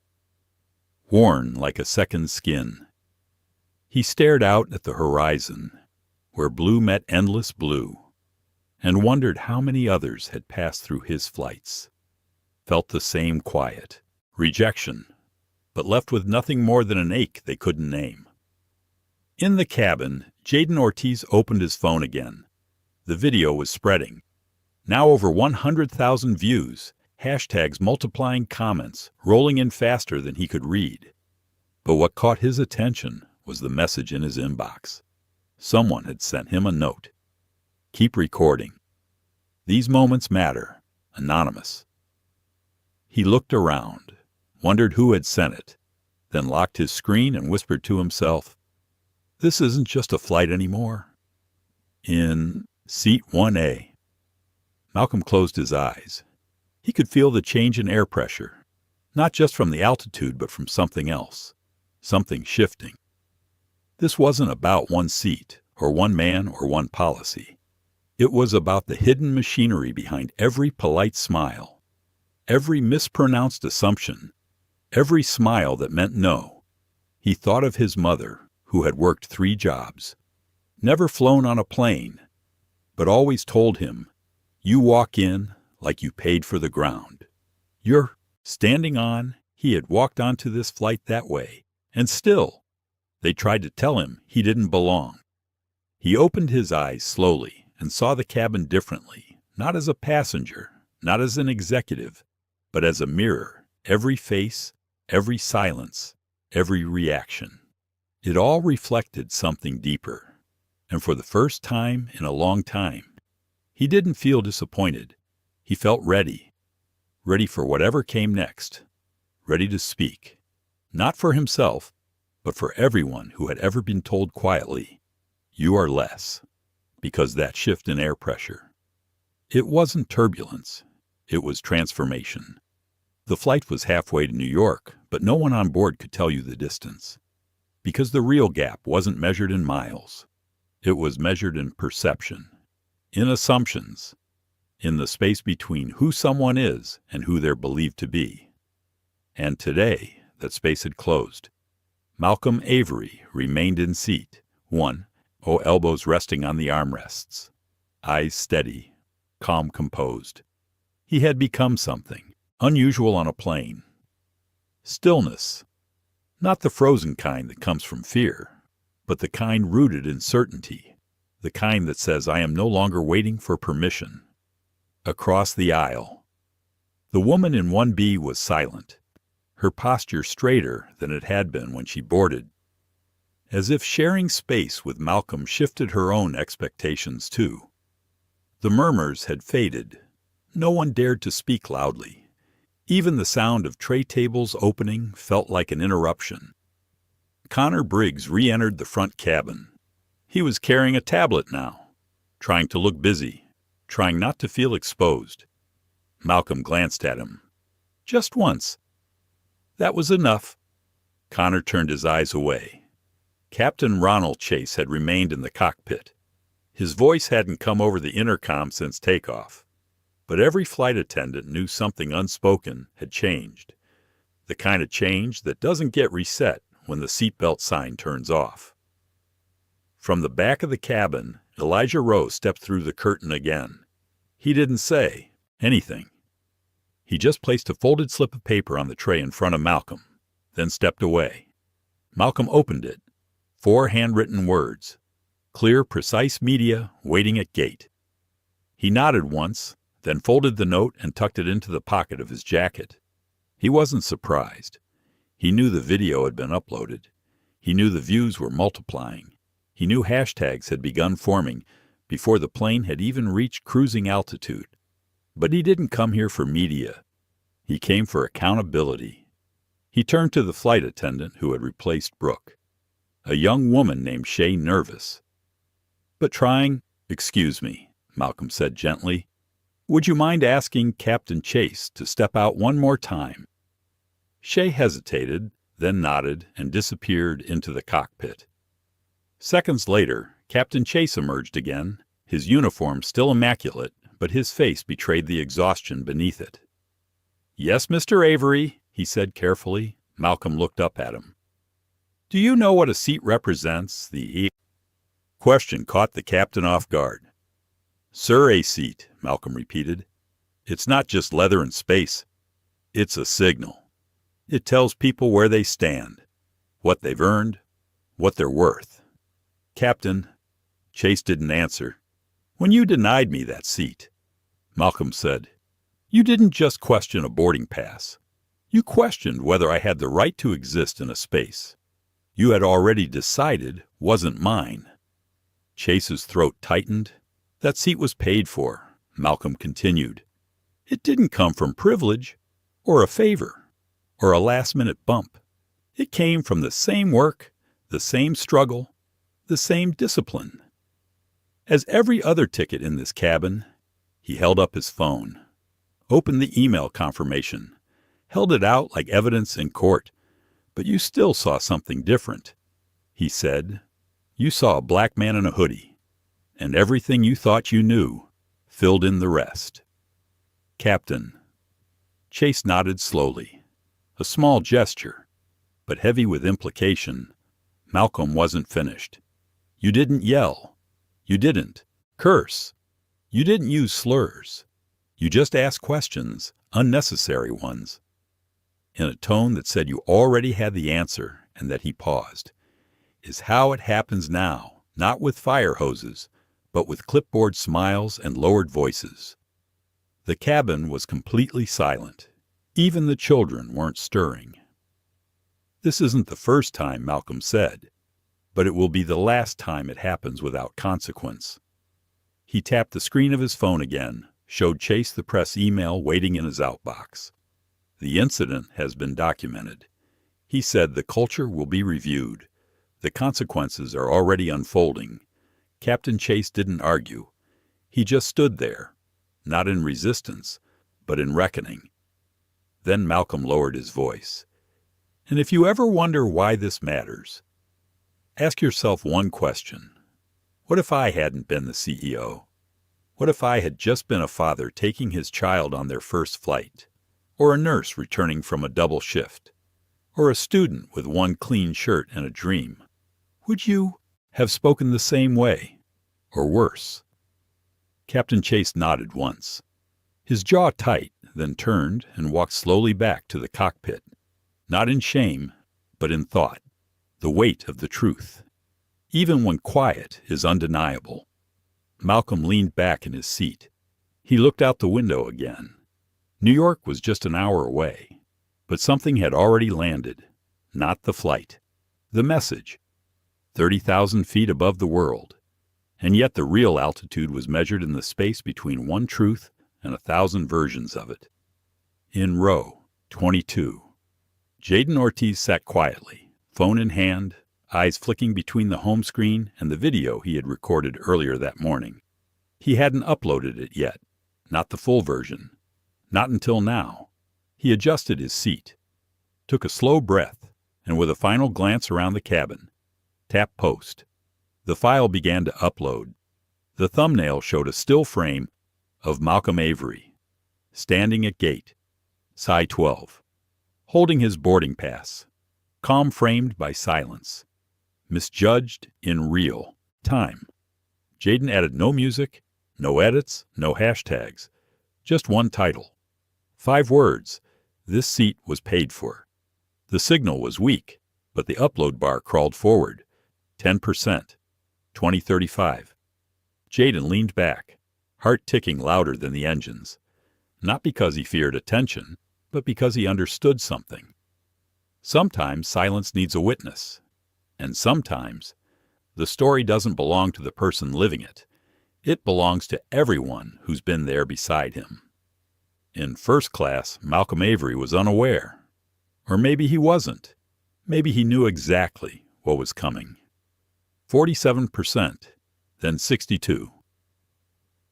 Worn like a second skin. He stared out at the horizon, where blue met endless blue, and wondered how many others had passed through his flights. Felt the same quiet, rejection, but left with nothing more than an ache they couldn't name. In the cabin, Jaden Ortiz opened his phone again. The video was spreading. Now over 100,000 views, hashtags multiplying, comments rolling in faster than he could read. But what caught his attention was the message in his inbox. Someone had sent him a note. Keep recording. These moments matter. Anonymous. He looked around, wondered who had sent it, then locked his screen and whispered to himself, this isn't just a flight anymore. In seat 1A. Malcolm closed his eyes. He could feel the change in air pressure, not just from the altitude, but from something else, something shifting. This wasn't about one seat, or one man, or one policy. It was about the hidden machinery behind every polite smile, every mispronounced assumption, every smile that meant no. He thought of his mother, who had worked 3 jobs, never flown on a plane, but always told him, you walk in like you paid for the ground. You're standing on, he had walked onto this flight that way, and still, they tried to tell him he didn't belong. He opened his eyes slowly and saw the cabin differently, not as a passenger, not as an executive, but as a mirror, every face, every silence, every reaction. It all reflected something deeper, and for the first time in a long time, he didn't feel disappointed. He felt ready, ready for whatever came next, ready to speak, not for himself, but for everyone who had ever been told quietly, you are less, because that shift in air pressure. It wasn't turbulence, it was transformation. The flight was halfway to New York, but no one on board could tell you the distance, because the real gap wasn't measured in miles. It was measured in perception, in assumptions, in the space between who someone is and who they're believed to be. And today, that space had closed. Malcolm Avery remained in seat 1, elbows resting on the armrests, eyes steady, calm, composed. He had become something unusual on a plane. Stillness, not the frozen kind that comes from fear, but the kind rooted in certainty, the kind that says, I am no longer waiting for permission. Across the aisle, the woman in 1B was silent, her posture straighter than it had been when she boarded, as if sharing space with Malcolm shifted her own expectations too. The murmurs had faded. No one dared to speak loudly. Even the sound of tray tables opening felt like an interruption. Connor Briggs re-entered the front cabin. He was carrying a tablet now, trying to look busy, trying not to feel exposed. Malcolm glanced at him. Just once. That was enough. Connor turned his eyes away. Captain Ronell Chase had remained in the cockpit. His voice hadn't come over the intercom since takeoff. But every flight attendant knew something unspoken had changed. The kind of change that doesn't get reset when the seatbelt sign turns off. From the back of the cabin, Elijah Rowe stepped through the curtain again. He didn't say anything. He just placed a folded slip of paper on the tray in front of Malcolm, then stepped away. Malcolm opened it. 4 handwritten words. Clear, precise media waiting at gate. He nodded once, then folded the note and tucked it into the pocket of his jacket. He wasn't surprised. He knew the video had been uploaded. He knew the views were multiplying. He knew hashtags had begun forming before the plane had even reached cruising altitude. But he didn't come here for media. He came for accountability. He turned to the flight attendant who had replaced Brooke, a young woman named Shay Nervous. But trying, "Excuse me," Malcolm said gently. "Would you mind asking Captain Chase to step out one more time?" Shay hesitated, then nodded and disappeared into the cockpit. Seconds later, Captain Chase emerged again, his uniform still immaculate, but his face betrayed the exhaustion beneath it. "Yes, Mr. Avery," he said carefully. Malcolm looked up at him. "Do you know what a seat represents?" The question caught the captain off guard. "Sir, a seat," Malcolm repeated. "It's not just leather and space. It's a signal. It tells people where they stand, what they've earned, what they're worth." "Captain," Chase didn't answer, "when you denied me that seat," Malcolm said, "you didn't just question a boarding pass. You questioned whether I had the right to exist in a space you had already decided wasn't mine." Chase's throat tightened. "That seat was paid for," Malcolm continued. "It didn't come from privilege, or a favor, or a last-minute bump. It came from the same work, the same struggle, the same discipline. As every other ticket in this cabin," he held up his phone, opened the email confirmation, held it out like evidence in court. "But you still saw something different," he said. "You saw a black man in a hoodie, and everything you thought you knew filled in the rest." "Captain." Chase nodded slowly, a small gesture, but heavy with implication. Malcolm wasn't finished. "You didn't yell. You didn't curse. You didn't use slurs. You just asked questions, unnecessary ones." In a tone that said you already had the answer, and that he paused. "Is how it happens now, not with fire hoses, but with clipboard smiles and lowered voices." The cabin was completely silent. Even the children weren't stirring. "This isn't the first time," Malcolm said, "but it will be the last time it happens without consequence." He tapped the screen of his phone again, showed Chase the press email waiting in his outbox. "The incident has been documented." He said, "The culture will be reviewed. The consequences are already unfolding." Captain Chase didn't argue. He just stood there, not in resistance, but in reckoning. Then Malcolm lowered his voice. "And if you ever wonder why this matters, ask yourself one question. What if I hadn't been the CEO? What if I had just been a father taking his child on their first flight? Or a nurse returning from a double shift? Or a student with one clean shirt and a dream? Would you have spoken the same way, or worse?" Captain Chase nodded once, his jaw tight, then turned and walked slowly back to the cockpit, not in shame, but in thought. The weight of the truth, even when quiet, is undeniable. Malcolm leaned back in his seat. He looked out the window again. New York was just an hour away, but something had already landed. Not the flight. The message. 30,000 feet above the world. And yet the real altitude was measured in the space between one truth and 1,000 versions of it. In row 22. Jaden Ortiz sat quietly, phone in hand, eyes flicking between the home screen and the video he had recorded earlier that morning. He hadn't uploaded it yet, not the full version. Not until now. He adjusted his seat, took a slow breath, and with a final glance around the cabin, tapped post. The file began to upload. The thumbnail showed a still frame of Malcolm Avery, standing at gate, Psi 12, holding his boarding pass, calm framed by silence, misjudged in real time. Jaden added no music, no edits, no hashtags. Just one title. 5 words. This seat was paid for. The signal was weak, but the upload bar crawled forward. 10%. 2035. Jaden leaned back, heart ticking louder than the engines. Not because he feared attention, but because he understood something. Sometimes silence needs a witness. And sometimes the story doesn't belong to the person living it. It belongs to everyone who's been there beside him. In first class, Malcolm Avery was unaware. Or maybe he wasn't. Maybe he knew exactly what was coming. 47%, then 62%.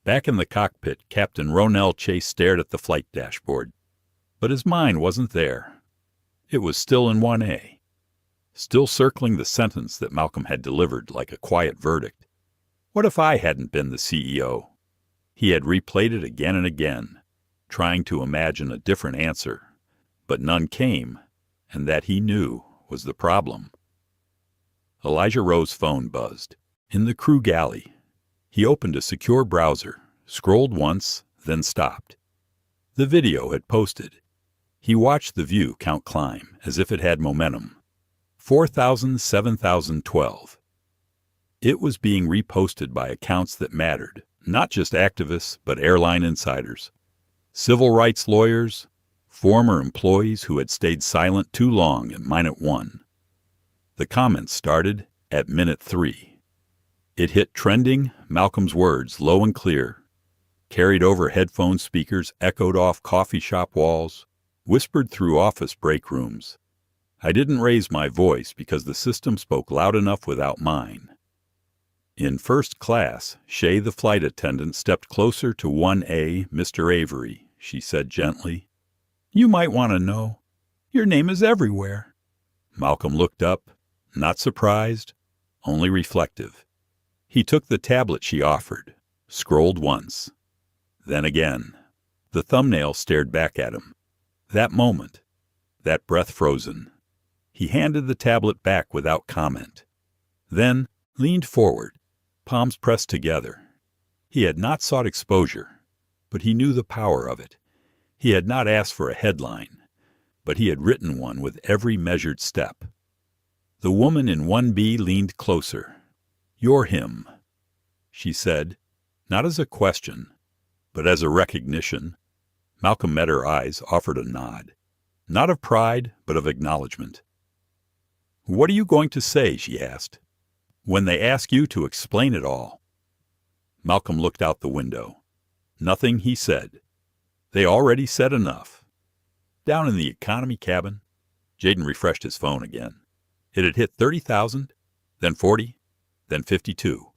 Back in the cockpit, Captain Ronell Chase stared at the flight dashboard. But his mind wasn't there. It was still in 1A. Still circling the sentence that Malcolm had delivered like a quiet verdict. What if I hadn't been the CEO? He had replayed it again and again, trying to imagine a different answer. But none came, and that he knew was the problem. Elijah Rowe's phone buzzed. In the crew galley. He opened a secure browser, scrolled once, then stopped. The video had posted. He watched the view count climb as if it had momentum. 4,000, 7,012. It was being reposted by accounts that mattered, not just activists, but airline insiders, civil rights lawyers, former employees who had stayed silent too long at minute 1. The comments started at minute 3. It hit trending, Malcolm's words, low and clear, carried over headphone speakers, echoed off coffee shop walls, whispered through office break rooms. I didn't raise my voice because the system spoke loud enough without mine. In first class, Shay, the flight attendant, stepped closer to 1A, Mr. Avery. She said gently, "You might want to know. Your name is everywhere." Malcolm looked up, not surprised, only reflective. He took the tablet she offered, scrolled once. Then again. The thumbnail stared back at him. That moment, that breath frozen. He handed the tablet back without comment. Then leaned forward, palms pressed together. He had not sought exposure, but he knew the power of it. He had not asked for a headline, but he had written one with every measured step. The woman in 1B leaned closer. "You're him," she said, not as a question, but as a recognition. Malcolm met her eyes, offered a nod. Not of pride, but of acknowledgement. "What are you going to say?" she asked. "When they ask you to explain it all." Malcolm looked out the window. Nothing, he said. They already said enough. Down in the economy cabin, Jaden refreshed his phone again. It had hit 30,000, then 40, then 52.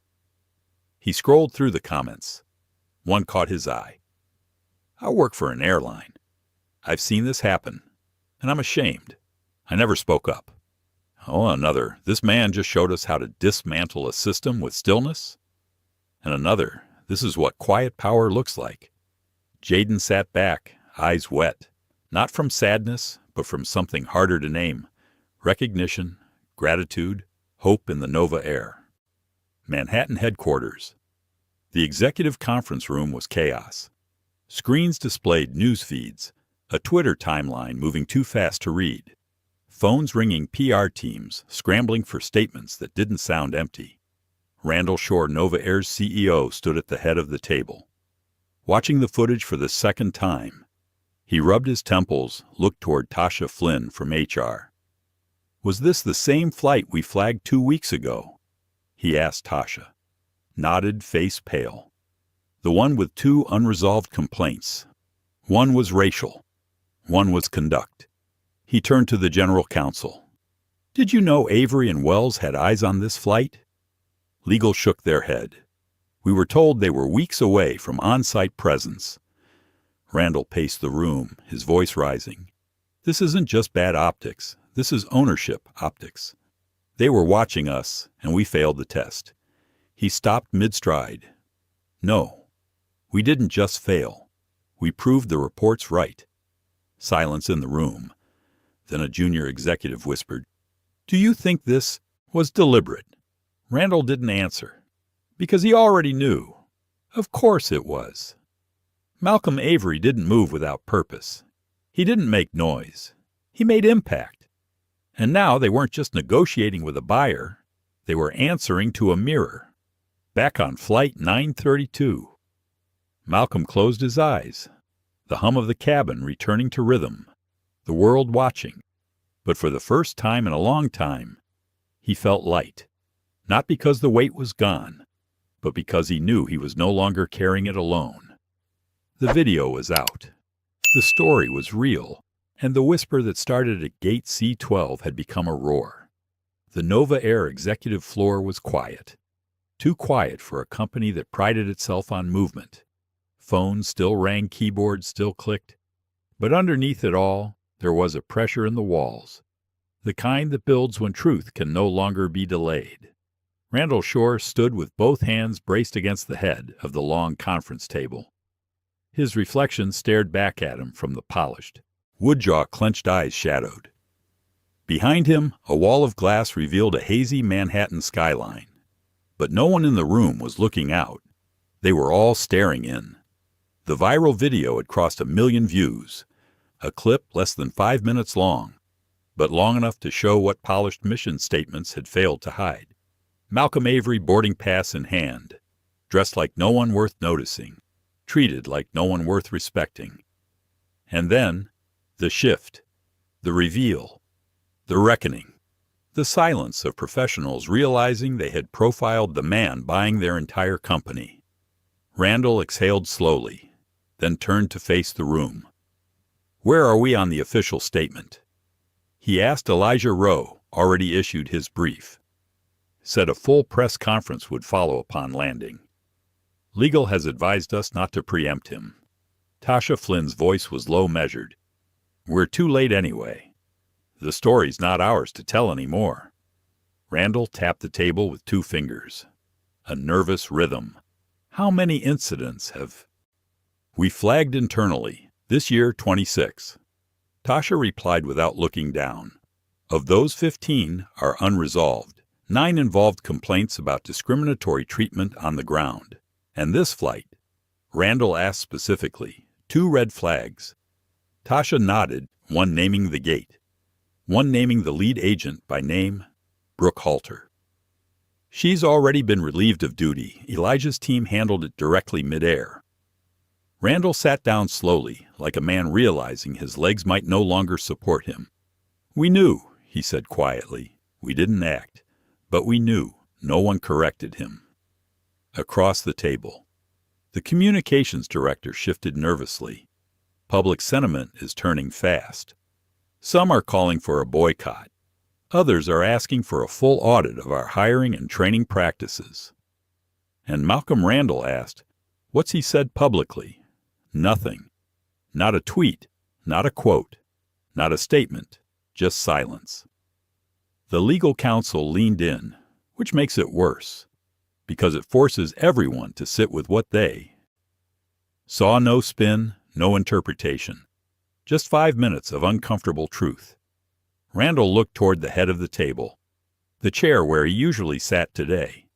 He scrolled through the comments. One caught his eye. "I work for an airline. I've seen this happen, and I'm ashamed. I never spoke up." Oh, another, "This man just showed us how to dismantle a system with stillness." And another, "This is what quiet power looks like." Jaden sat back, eyes wet, not from sadness, but from something harder to name. Recognition, gratitude, hope in the Nova air. Manhattan headquarters. The executive conference room was chaos. Screens displayed news feeds, a Twitter timeline moving too fast to read, phones ringing PR teams scrambling for statements that didn't sound empty. Randall Shore, Nova Air's CEO, stood at the head of the table. Watching the footage for the second time, he rubbed his temples, looked toward Tasha Flynn from HR. "Was this the same flight we flagged 2 weeks ago?" he asked Tasha. Nodded, face pale. The one with 2 unresolved complaints. One was racial. One was conduct. He turned to the general counsel. "Did you know Avery and Wells had eyes on this flight?" Legal shook their head. "We were told they were weeks away from on-site presence." Randall paced the room, his voice rising. "This isn't just bad optics. This is ownership optics. They were watching us, and we failed the test." He stopped mid-stride. "No, we didn't just fail. We proved the reports right." Silence in the room. Then a junior executive whispered, "Do you think this was deliberate?" Randall didn't answer, Because he already knew. Of course it was. Malcolm Avery didn't move without purpose. He didn't make noise. He made impact. And now they weren't just negotiating with a buyer. They were answering to a mirror. Back on Flight 932. Malcolm closed his eyes, the hum of the cabin returning to rhythm, the world watching. But for the first time in a long time, he felt light. Not because the weight was gone, but because he knew he was no longer carrying it alone. The video was out. The story was real, and the whisper that started at Gate C-12 had become a roar. The Nova Air executive floor was quiet. Too quiet for a company that prided itself on movement. Phones still rang, keyboards still clicked. But underneath it all, there was a pressure in the walls. The kind that builds when truth can no longer be delayed. Randall Shore stood with both hands braced against the head of the long conference table. His reflection stared back at him from the polished, wood-jaw clenched eyes shadowed. Behind him, a wall of glass revealed a hazy Manhattan skyline. But no one in the room was looking out. They were all staring in. The viral video had crossed 1 million views, a clip less than 5 minutes long, but long enough to show what polished mission statements had failed to hide. Malcolm Avery boarding pass in hand, dressed like no one worth noticing, treated like no one worth respecting. And then, the shift, the reveal, the reckoning, the silence of professionals realizing they had profiled the man buying their entire company. Randall exhaled slowly, then turned to face the room. "Where are we on the official statement?" He asked Elijah Rowe, already issued his brief. Said a full press conference would follow upon landing. Legal has advised us not to preempt him. Tasha Flynn's voice was low measured. We're too late anyway. The story's not ours to tell anymore. Randall tapped the table with 2 fingers. A nervous rhythm. How many incidents have... We flagged internally. This year, 26. Tasha replied without looking down. Of those 15 are unresolved. 9 involved complaints about discriminatory treatment on the ground. And this flight, Randall asked specifically, 2 red flags. Tasha nodded, one naming the gate, one naming the lead agent by name, Brooke Halter. She's already been relieved of duty. Elijah's team handled it directly midair. Randall sat down slowly, like a man realizing his legs might no longer support him. We knew, he said quietly. We didn't act. But we knew. No one corrected him. Across the table, the communications director shifted nervously. Public sentiment is turning fast. Some are calling for a boycott. Others are asking for a full audit of our hiring and training practices. And Malcolm Randall asked, what's he said publicly? Nothing. Not a tweet, not a quote, not a statement, just silence. The legal counsel leaned in, which makes it worse, because it forces everyone to sit with what they saw. No spin, no interpretation, just 5 minutes of uncomfortable truth. Randall looked toward the head of the table, the chair where he usually sat today.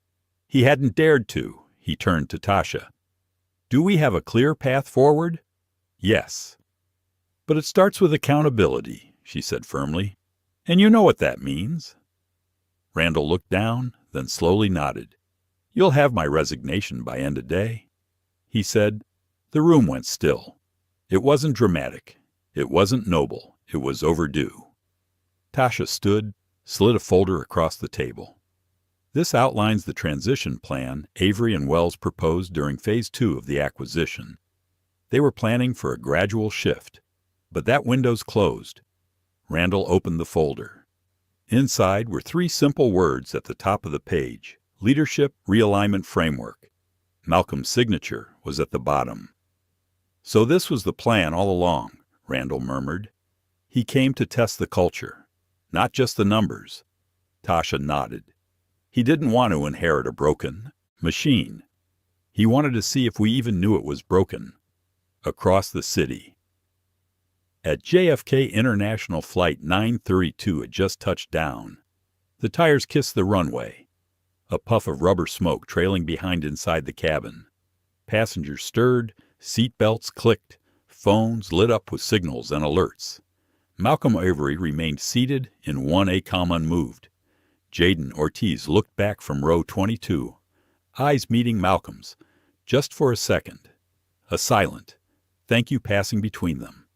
He hadn't dared to. He turned to Tasha. Do we have a clear path forward? Yes. But it starts with accountability, she said firmly. And you know what that means. Randall looked down, then slowly nodded. You'll have my resignation by end of day. He said. The room went still. It wasn't dramatic. It wasn't noble. It was overdue. Tasha stood, slid a folder across the table. This outlines the transition plan Avery and Wells proposed during Phase 2 of the acquisition. They were planning for a gradual shift, but that window's closed. Randall opened the folder. Inside were 3 simple words at the top of the page: Leadership Realignment Framework. Malcolm's signature was at the bottom. So this was the plan all along, Randall murmured. He came to test the culture, not just the numbers. Tasha nodded. He didn't want to inherit a broken machine. He wanted to see if we even knew it was broken. Across the city. At JFK International Flight 932 had just touched down. The tires kissed the runway. a puff of rubber smoke trailing behind inside the cabin. Passengers stirred, seat belts clicked, phones lit up with signals and alerts. Malcolm Avery remained seated in 1A calm unmoved. Jaden Ortiz looked back from row 22, eyes meeting Malcolm's, just for a second. A silent thank you passing between them.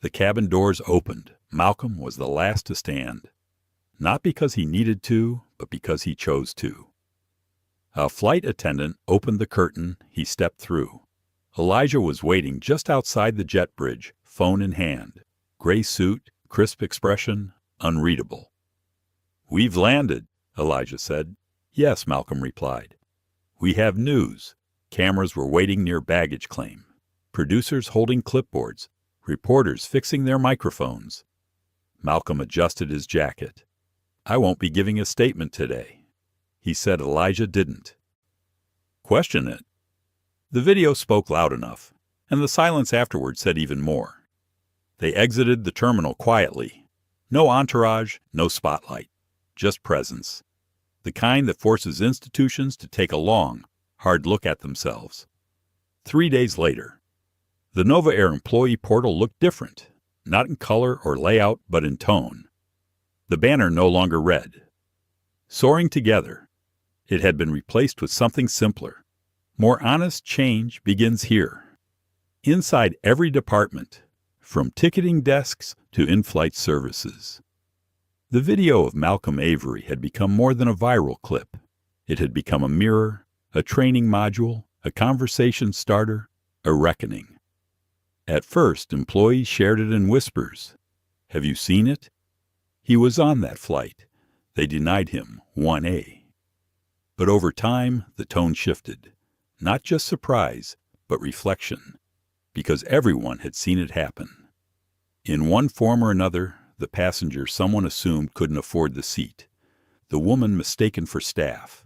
The cabin doors opened. Malcolm was the last to stand. Not because he needed to, but because he chose to. A flight attendant opened the curtain. He stepped through. Elijah was waiting just outside the jet bridge, phone in hand. Gray suit, crisp expression, unreadable. "We've landed," Elijah said. "Yes," Malcolm replied. "We have news." Cameras were waiting near baggage claim. Producers holding clipboards. Reporters fixing their microphones. Malcolm adjusted his jacket. "I won't be giving a statement today." He said Elijah didn't. "Question it." The video spoke loud enough, and the silence afterward said even more. They exited the terminal quietly. No entourage, no spotlight, just presence. The kind that forces institutions to take a long, hard look at themselves. 3 days later. The Nova Air employee portal looked different, not in color or layout, but in tone. The banner no longer read, "Soaring Together." It had been replaced with something simpler. More honest change begins here. Inside every department, from ticketing desks to in-flight services. The video of Malcolm Avery had become more than a viral clip. It had become a mirror, a training module, a conversation starter, a reckoning. At first, employees shared it in whispers. "Have you seen it?" He was on that flight. They denied him 1A. But over time, the tone shifted. Not just surprise, but reflection. Because everyone had seen it happen. In one form or another, the passenger someone assumed couldn't afford the seat. The woman mistaken for staff.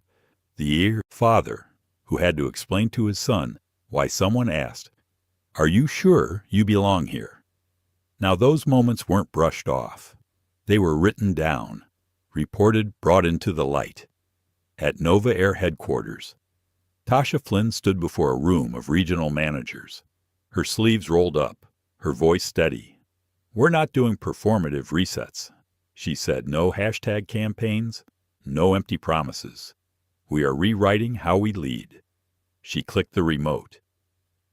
The father who had to explain to his son why someone asked, "Are you sure you belong here?" Now those moments weren't brushed off. They were written down, reported, brought into the light. At Nova Air headquarters, Tasha Flynn stood before a room of regional managers. Her sleeves rolled up, her voice steady. "We're not doing performative resets," she said. "No hashtag campaigns, no empty promises. We are rewriting how we lead." She clicked the remote.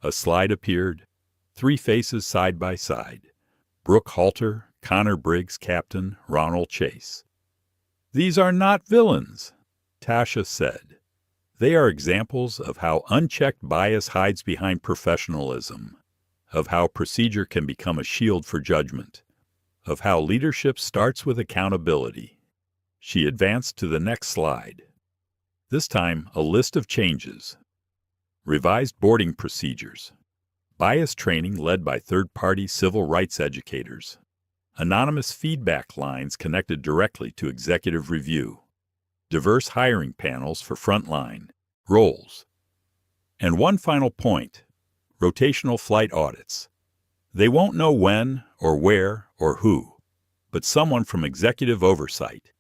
A slide appeared, 3 faces side by side. Brooke Halter, Connor Briggs, Captain, Ronald Chase. "These are not villains," Tasha said. "They are examples of how unchecked bias hides behind professionalism, of how procedure can become a shield for judgment, of how leadership starts with accountability." She advanced to the next slide. This time, a list of changes. Revised boarding procedures. Bias training led by third-party civil rights educators. Anonymous feedback lines connected directly to executive review. Diverse hiring panels for frontline roles. And one final point, rotational flight audits. They won't know when or where or who, but someone from executive oversight.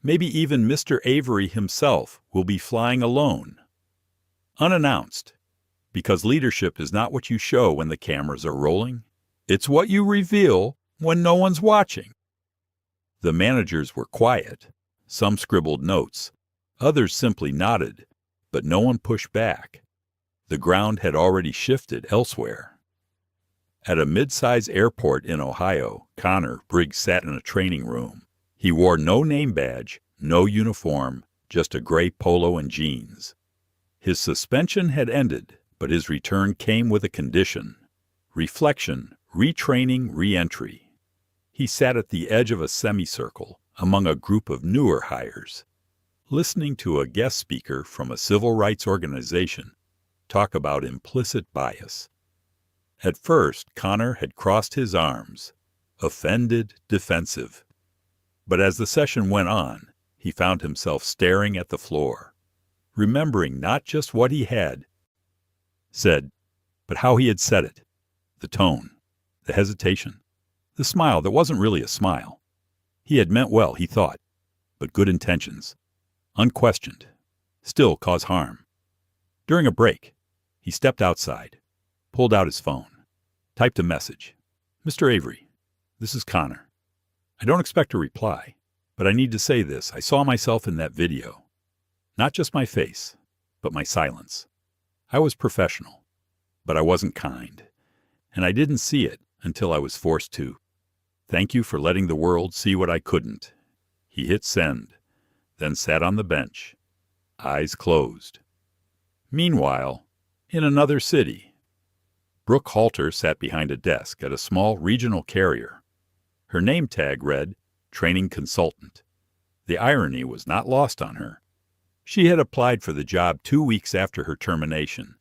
Maybe even Mr. Avery himself will be flying alone. Unannounced, because leadership is not what you show when the cameras are rolling. It's what you reveal when no one's watching. The managers were quiet. Some scribbled notes. Others simply nodded, but no one pushed back. The ground had already shifted elsewhere. At a mid-size airport in Ohio, Connor Briggs sat in a training room. He wore no name badge, no uniform, just a gray polo and jeans. His suspension had ended, but his return came with a condition. Reflection, retraining, re-entry. He sat at the edge of a semicircle among a group of newer hires, listening to a guest speaker from a civil rights organization talk about implicit bias. At first, Connor had crossed his arms, offended, defensive. But as the session went on, he found himself staring at the floor, remembering not just what he had said, but how he had said it, the tone, the hesitation, the smile that wasn't really a smile. He had meant well, he thought, but good intentions, unquestioned, still cause harm. During a break, he stepped outside, pulled out his phone, typed a message. "Mr. Avery, this is Connor. I don't expect a reply, but I need to say this. I saw myself in that video. Not just my face, but my silence. I was professional, but I wasn't kind, and I didn't see it until I was forced to. Thank you for letting the world see what I couldn't." He hit send, then sat on the bench, eyes closed. Meanwhile, in another city, Brooke Halter sat behind a desk at a small regional carrier. Her name tag read, "Training Consultant." The irony was not lost on her. She had applied for the job 2 weeks after her termination,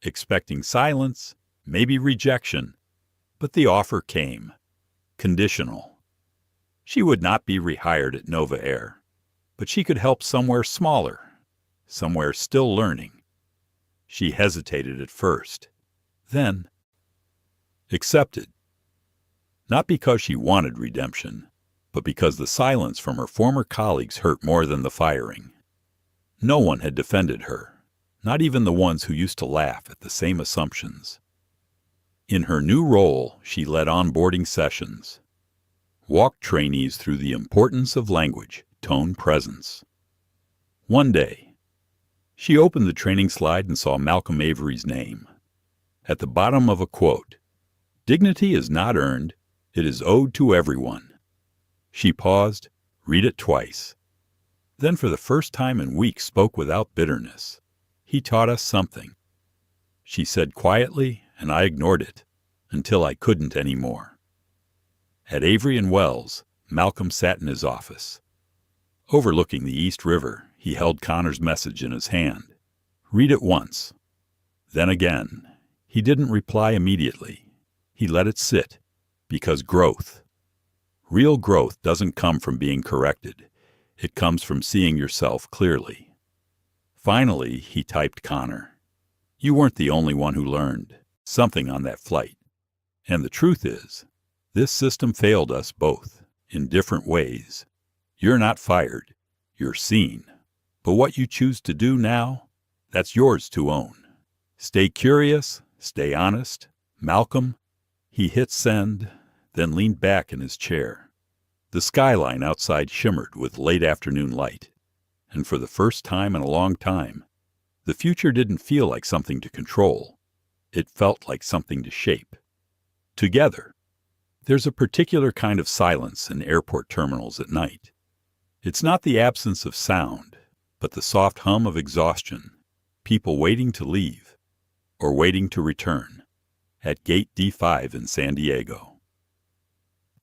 expecting silence, maybe rejection, but the offer came. Conditional. She would not be rehired at Nova Air, but she could help somewhere smaller, somewhere still learning. She hesitated at first, then accepted. Not because she wanted redemption, but because the silence from her former colleagues hurt more than the firing. No one had defended her, not even the ones who used to laugh at the same assumptions. In her new role, she led onboarding sessions, walked trainees through the importance of language, tone, presence. One day, she opened the training slide and saw Malcolm Avery's name. At the bottom of a quote, "Dignity is not earned, it is owed to everyone." She paused, read it twice. Then for the first time in weeks spoke without bitterness. "He taught us something," she said quietly, and I ignored it, until I couldn't anymore. At Avery and Wells, Malcolm sat in his office. Overlooking the East River, he held Connor's message in his hand. Read it once. Then again. He didn't reply immediately. He let it sit, because real growth doesn't come from being corrected. It comes from seeing yourself clearly. Finally, he typed Connor. "You weren't the only one who learned something on that flight. And the truth is, this system failed us both, in different ways. You're not fired, you're seen. But what you choose to do now, that's yours to own. Stay curious, stay honest. Malcolm." He hit send, then leaned back in his chair. The skyline outside shimmered with late afternoon light, and for the first time in a long time, the future didn't feel like something to control. It felt like something to shape. Together. There's a particular kind of silence in airport terminals at night. It's not the absence of sound, but the soft hum of exhaustion, people waiting to leave, or waiting to return, at Gate D5 in San Diego.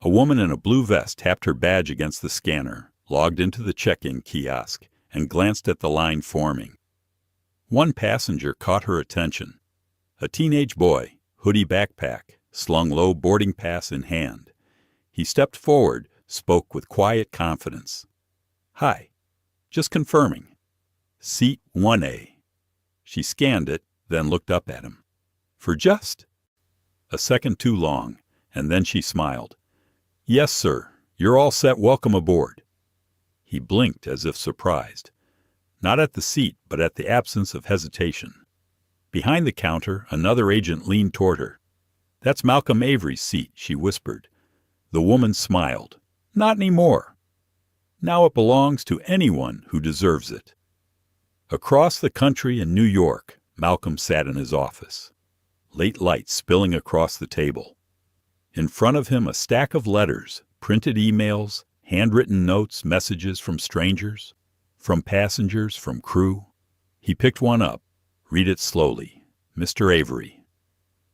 A woman in a blue vest tapped her badge against the scanner, logged into the check-in kiosk, and glanced at the line forming. One passenger caught her attention. A teenage boy, hoodie backpack, slung low, boarding pass in hand. He stepped forward, spoke with quiet confidence. "Hi, just confirming. Seat 1A. She scanned it, then looked up at him. "For just?" A second too long, and then she smiled. "Yes, sir. You're all set. Welcome aboard." He blinked as if surprised. Not at the seat, but at the absence of hesitation. Behind the counter, another agent leaned toward her. "That's Malcolm Avery's seat," she whispered. The woman smiled. "Not anymore. Now it belongs to anyone who deserves it." Across the country in New York, Malcolm sat in his office. Late light spilling across the table. In front of him, a stack of letters, printed emails, handwritten notes, messages from strangers, from passengers, from crew. He picked one up. Read it slowly. "Mr. Avery.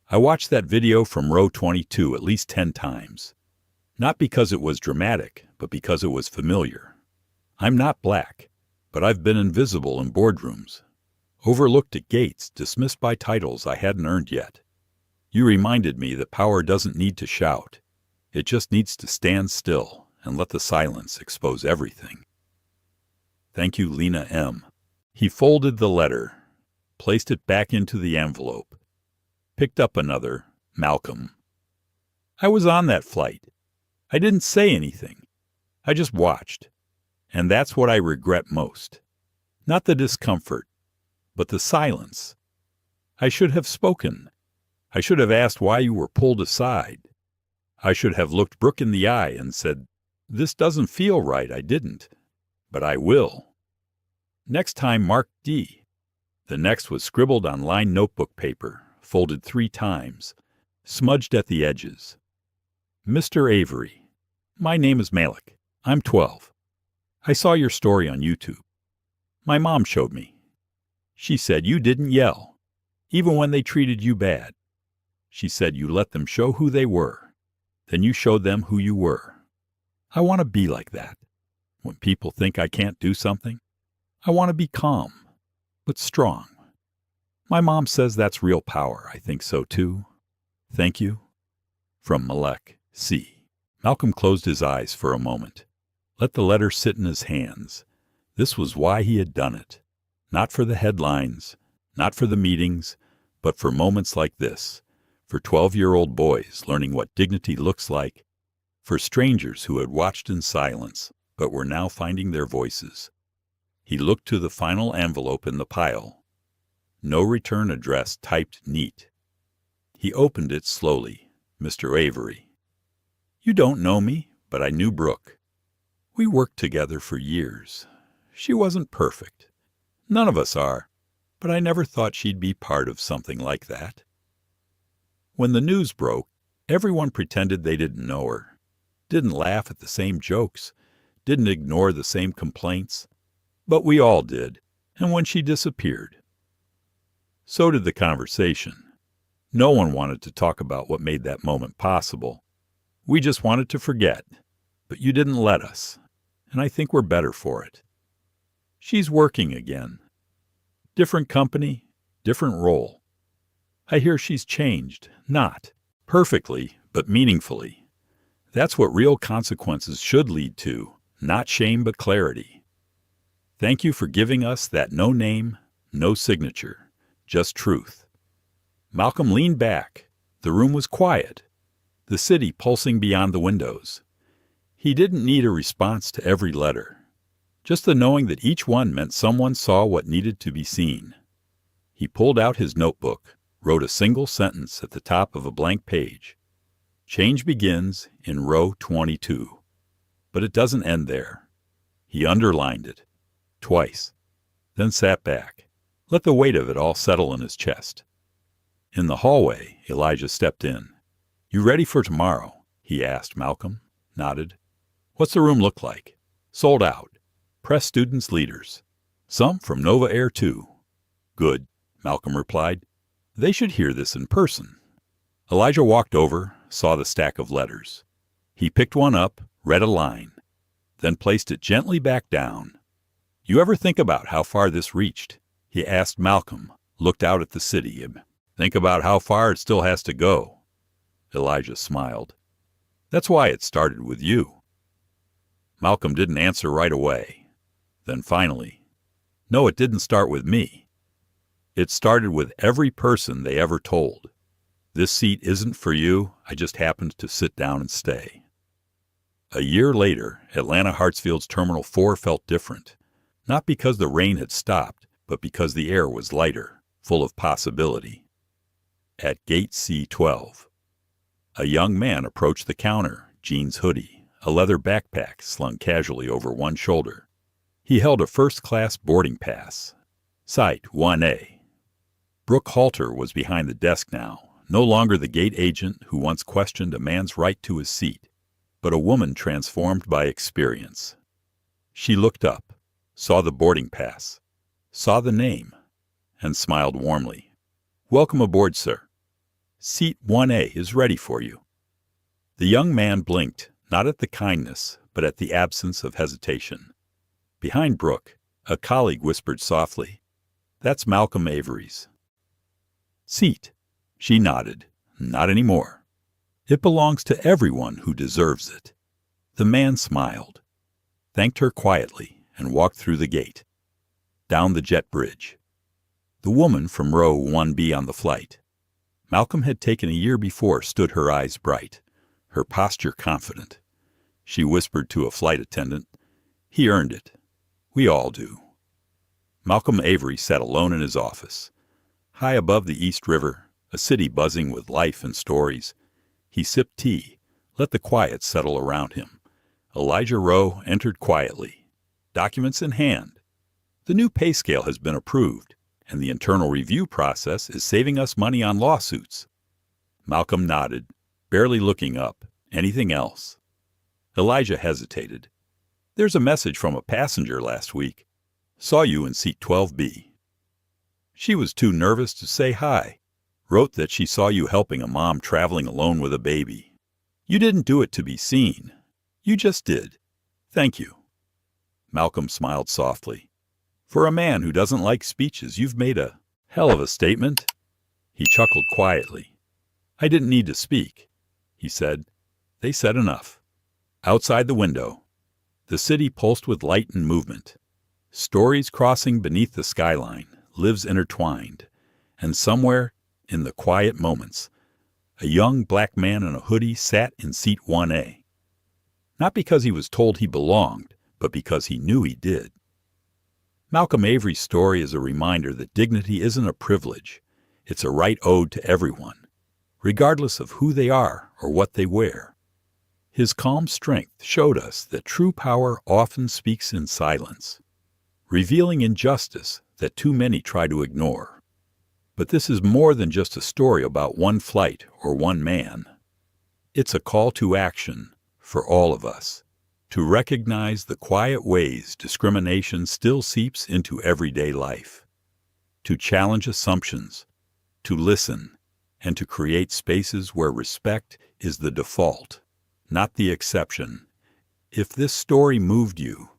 I watched that video from row 22 at least 10 times. Not because it was dramatic, but because it was familiar. I'm not black, but I've been invisible in boardrooms. Overlooked at gates, dismissed by titles I hadn't earned yet. You reminded me that power doesn't need to shout. It just needs to stand still and let the silence expose everything. Thank you, Lena M." He folded the letter, placed it back into the envelope, picked up another, Malcolm. "I was on that flight. I didn't say anything. I just watched. And that's what I regret most. Not the discomfort, but the silence. I should have spoken. I should have asked why you were pulled aside. I should have looked Brooke in the eye and said, "This doesn't feel right, I didn't. But I will." Next time, mark D. The next was scribbled on lined notebook paper, folded 3 times, smudged at the edges. Mr. Avery, my name is Malik. I'm 12. I saw your story on YouTube. My mom showed me. She said you didn't yell, even when they treated you bad. She said you let them show who they were. Then you showed them who you were. I want to be like that. When people think I can't do something, I want to be calm, but strong. My mom says that's real power. I think so too. Thank you. From Malek C. Malcolm closed his eyes for a moment. Let the letter sit in his hands. This was why he had done it. Not for the headlines, not for the meetings, but for moments like this. For 12-year-old boys learning what dignity looks like. For strangers who had watched in silence, but were now finding their voices. He looked to the final envelope in the pile. No return address typed neat. He opened it slowly. Mr. Avery. You don't know me, but I knew Brooke. We worked together for years. She wasn't perfect. None of us are, but I never thought she'd be part of something like that. When the news broke, everyone pretended they didn't know her, didn't laugh at the same jokes, didn't ignore the same complaints. But we all did, and when she disappeared, so did the conversation. No one wanted to talk about what made that moment possible. We just wanted to forget, but you didn't let us, and I think we're better for it. She's working again. Different company, different role. I hear she's changed, not perfectly, but meaningfully. That's what real consequences should lead to, not shame but clarity. Thank you for giving us that no name, no signature, just truth. Malcolm leaned back. The room was quiet, the city pulsing beyond the windows. He didn't need a response to every letter, just the knowing that each one meant someone saw what needed to be seen. He pulled out his notebook, wrote a single sentence at the top of a blank page. Change begins in row 22, but it doesn't end there. He underlined it. Twice, then sat back, let the weight of it all settle in his chest. In the hallway, Elijah stepped in. You ready for tomorrow? He asked. Malcolm nodded. What's the room look like? Sold out. Press students leaders. Some from Nova Air too. Good, Malcolm replied. They should hear this in person. Elijah walked over, saw the stack of letters. He picked one up, read a line, then placed it gently back down. You ever think about how far this reached? He asked. Malcolm looked out at the city. Think about how far it still has to go. Elijah smiled. That's why it started with you. Malcolm didn't answer right away. Then finally, no, it didn't start with me. It started with every person they ever told. This seat isn't for you, I just happened to sit down and stay. A year later, Atlanta Hartsfield's Terminal 4 felt different. Not because the rain had stopped, but because the air was lighter, full of possibility. At Gate C12, a young man approached the counter, jeans hoodie, a leather backpack slung casually over one shoulder. He held a first-class boarding pass. Site 1A. Brooke Halter was behind the desk now, no longer the gate agent who once questioned a man's right to his seat, but a woman transformed by experience. She looked up, saw the boarding pass, saw the name, and smiled warmly. Welcome aboard, sir. Seat 1A is ready for you. The young man blinked, not at the kindness, but at the absence of hesitation. Behind Brooke, a colleague whispered softly, That's Malcolm Avery's seat. She nodded. Not anymore. It belongs to everyone who deserves it. The man smiled, thanked her quietly, and walked through the gate. Down the jet bridge. The woman from row 1B on the flight. Malcolm had taken a year before stood her eyes bright, her posture confident. She whispered to a flight attendant, He earned it. We all do. Malcolm Avery sat alone in his office. High above the East River, a city buzzing with life and stories, he sipped tea, let the quiet settle around him. Elijah Rowe entered quietly, documents in hand. The new pay scale has been approved, and the internal review process is saving us money on lawsuits. Malcolm nodded, barely looking up. Anything else? Elijah hesitated. There's a message from a passenger last week. Saw you in seat 12B. She was too nervous to say hi. Wrote that she saw you helping a mom traveling alone with a baby. You didn't do it to be seen. You just did. Thank you. Malcolm smiled softly. For a man who doesn't like speeches, you've made a hell of a statement. He chuckled quietly. I didn't need to speak, he said. They said enough. Outside the window, the city pulsed with light and movement. Stories crossing beneath the skyline, lives intertwined, and somewhere, in the quiet moments, a young black man in a hoodie sat in seat 1A. Not because he was told he belonged, but because he knew he did. Malcolm Avery's story is a reminder that dignity isn't a privilege. It's a right owed to everyone, regardless of who they are or what they wear. His calm strength showed us that true power often speaks in silence, revealing injustice that too many try to ignore. But this is more than just a story about one flight or one man. It's a call to action for all of us, to recognize the quiet ways discrimination still seeps into everyday life, to challenge assumptions, to listen, and to create spaces where respect is the default, not the exception. If this story moved you,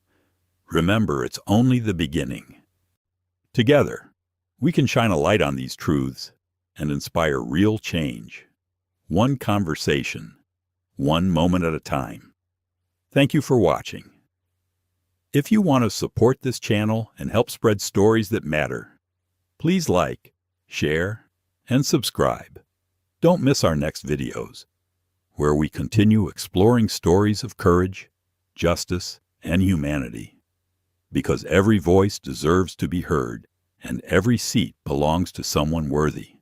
remember it's only the beginning. Together, we can shine a light on these truths and inspire real change. One conversation, one moment at a time. Thank you for watching. If you want to support this channel and help spread stories that matter, please like, share, and subscribe. Don't miss our next videos, where we continue exploring stories of courage, justice, and humanity. Because every voice deserves to be heard, and every seat belongs to someone worthy.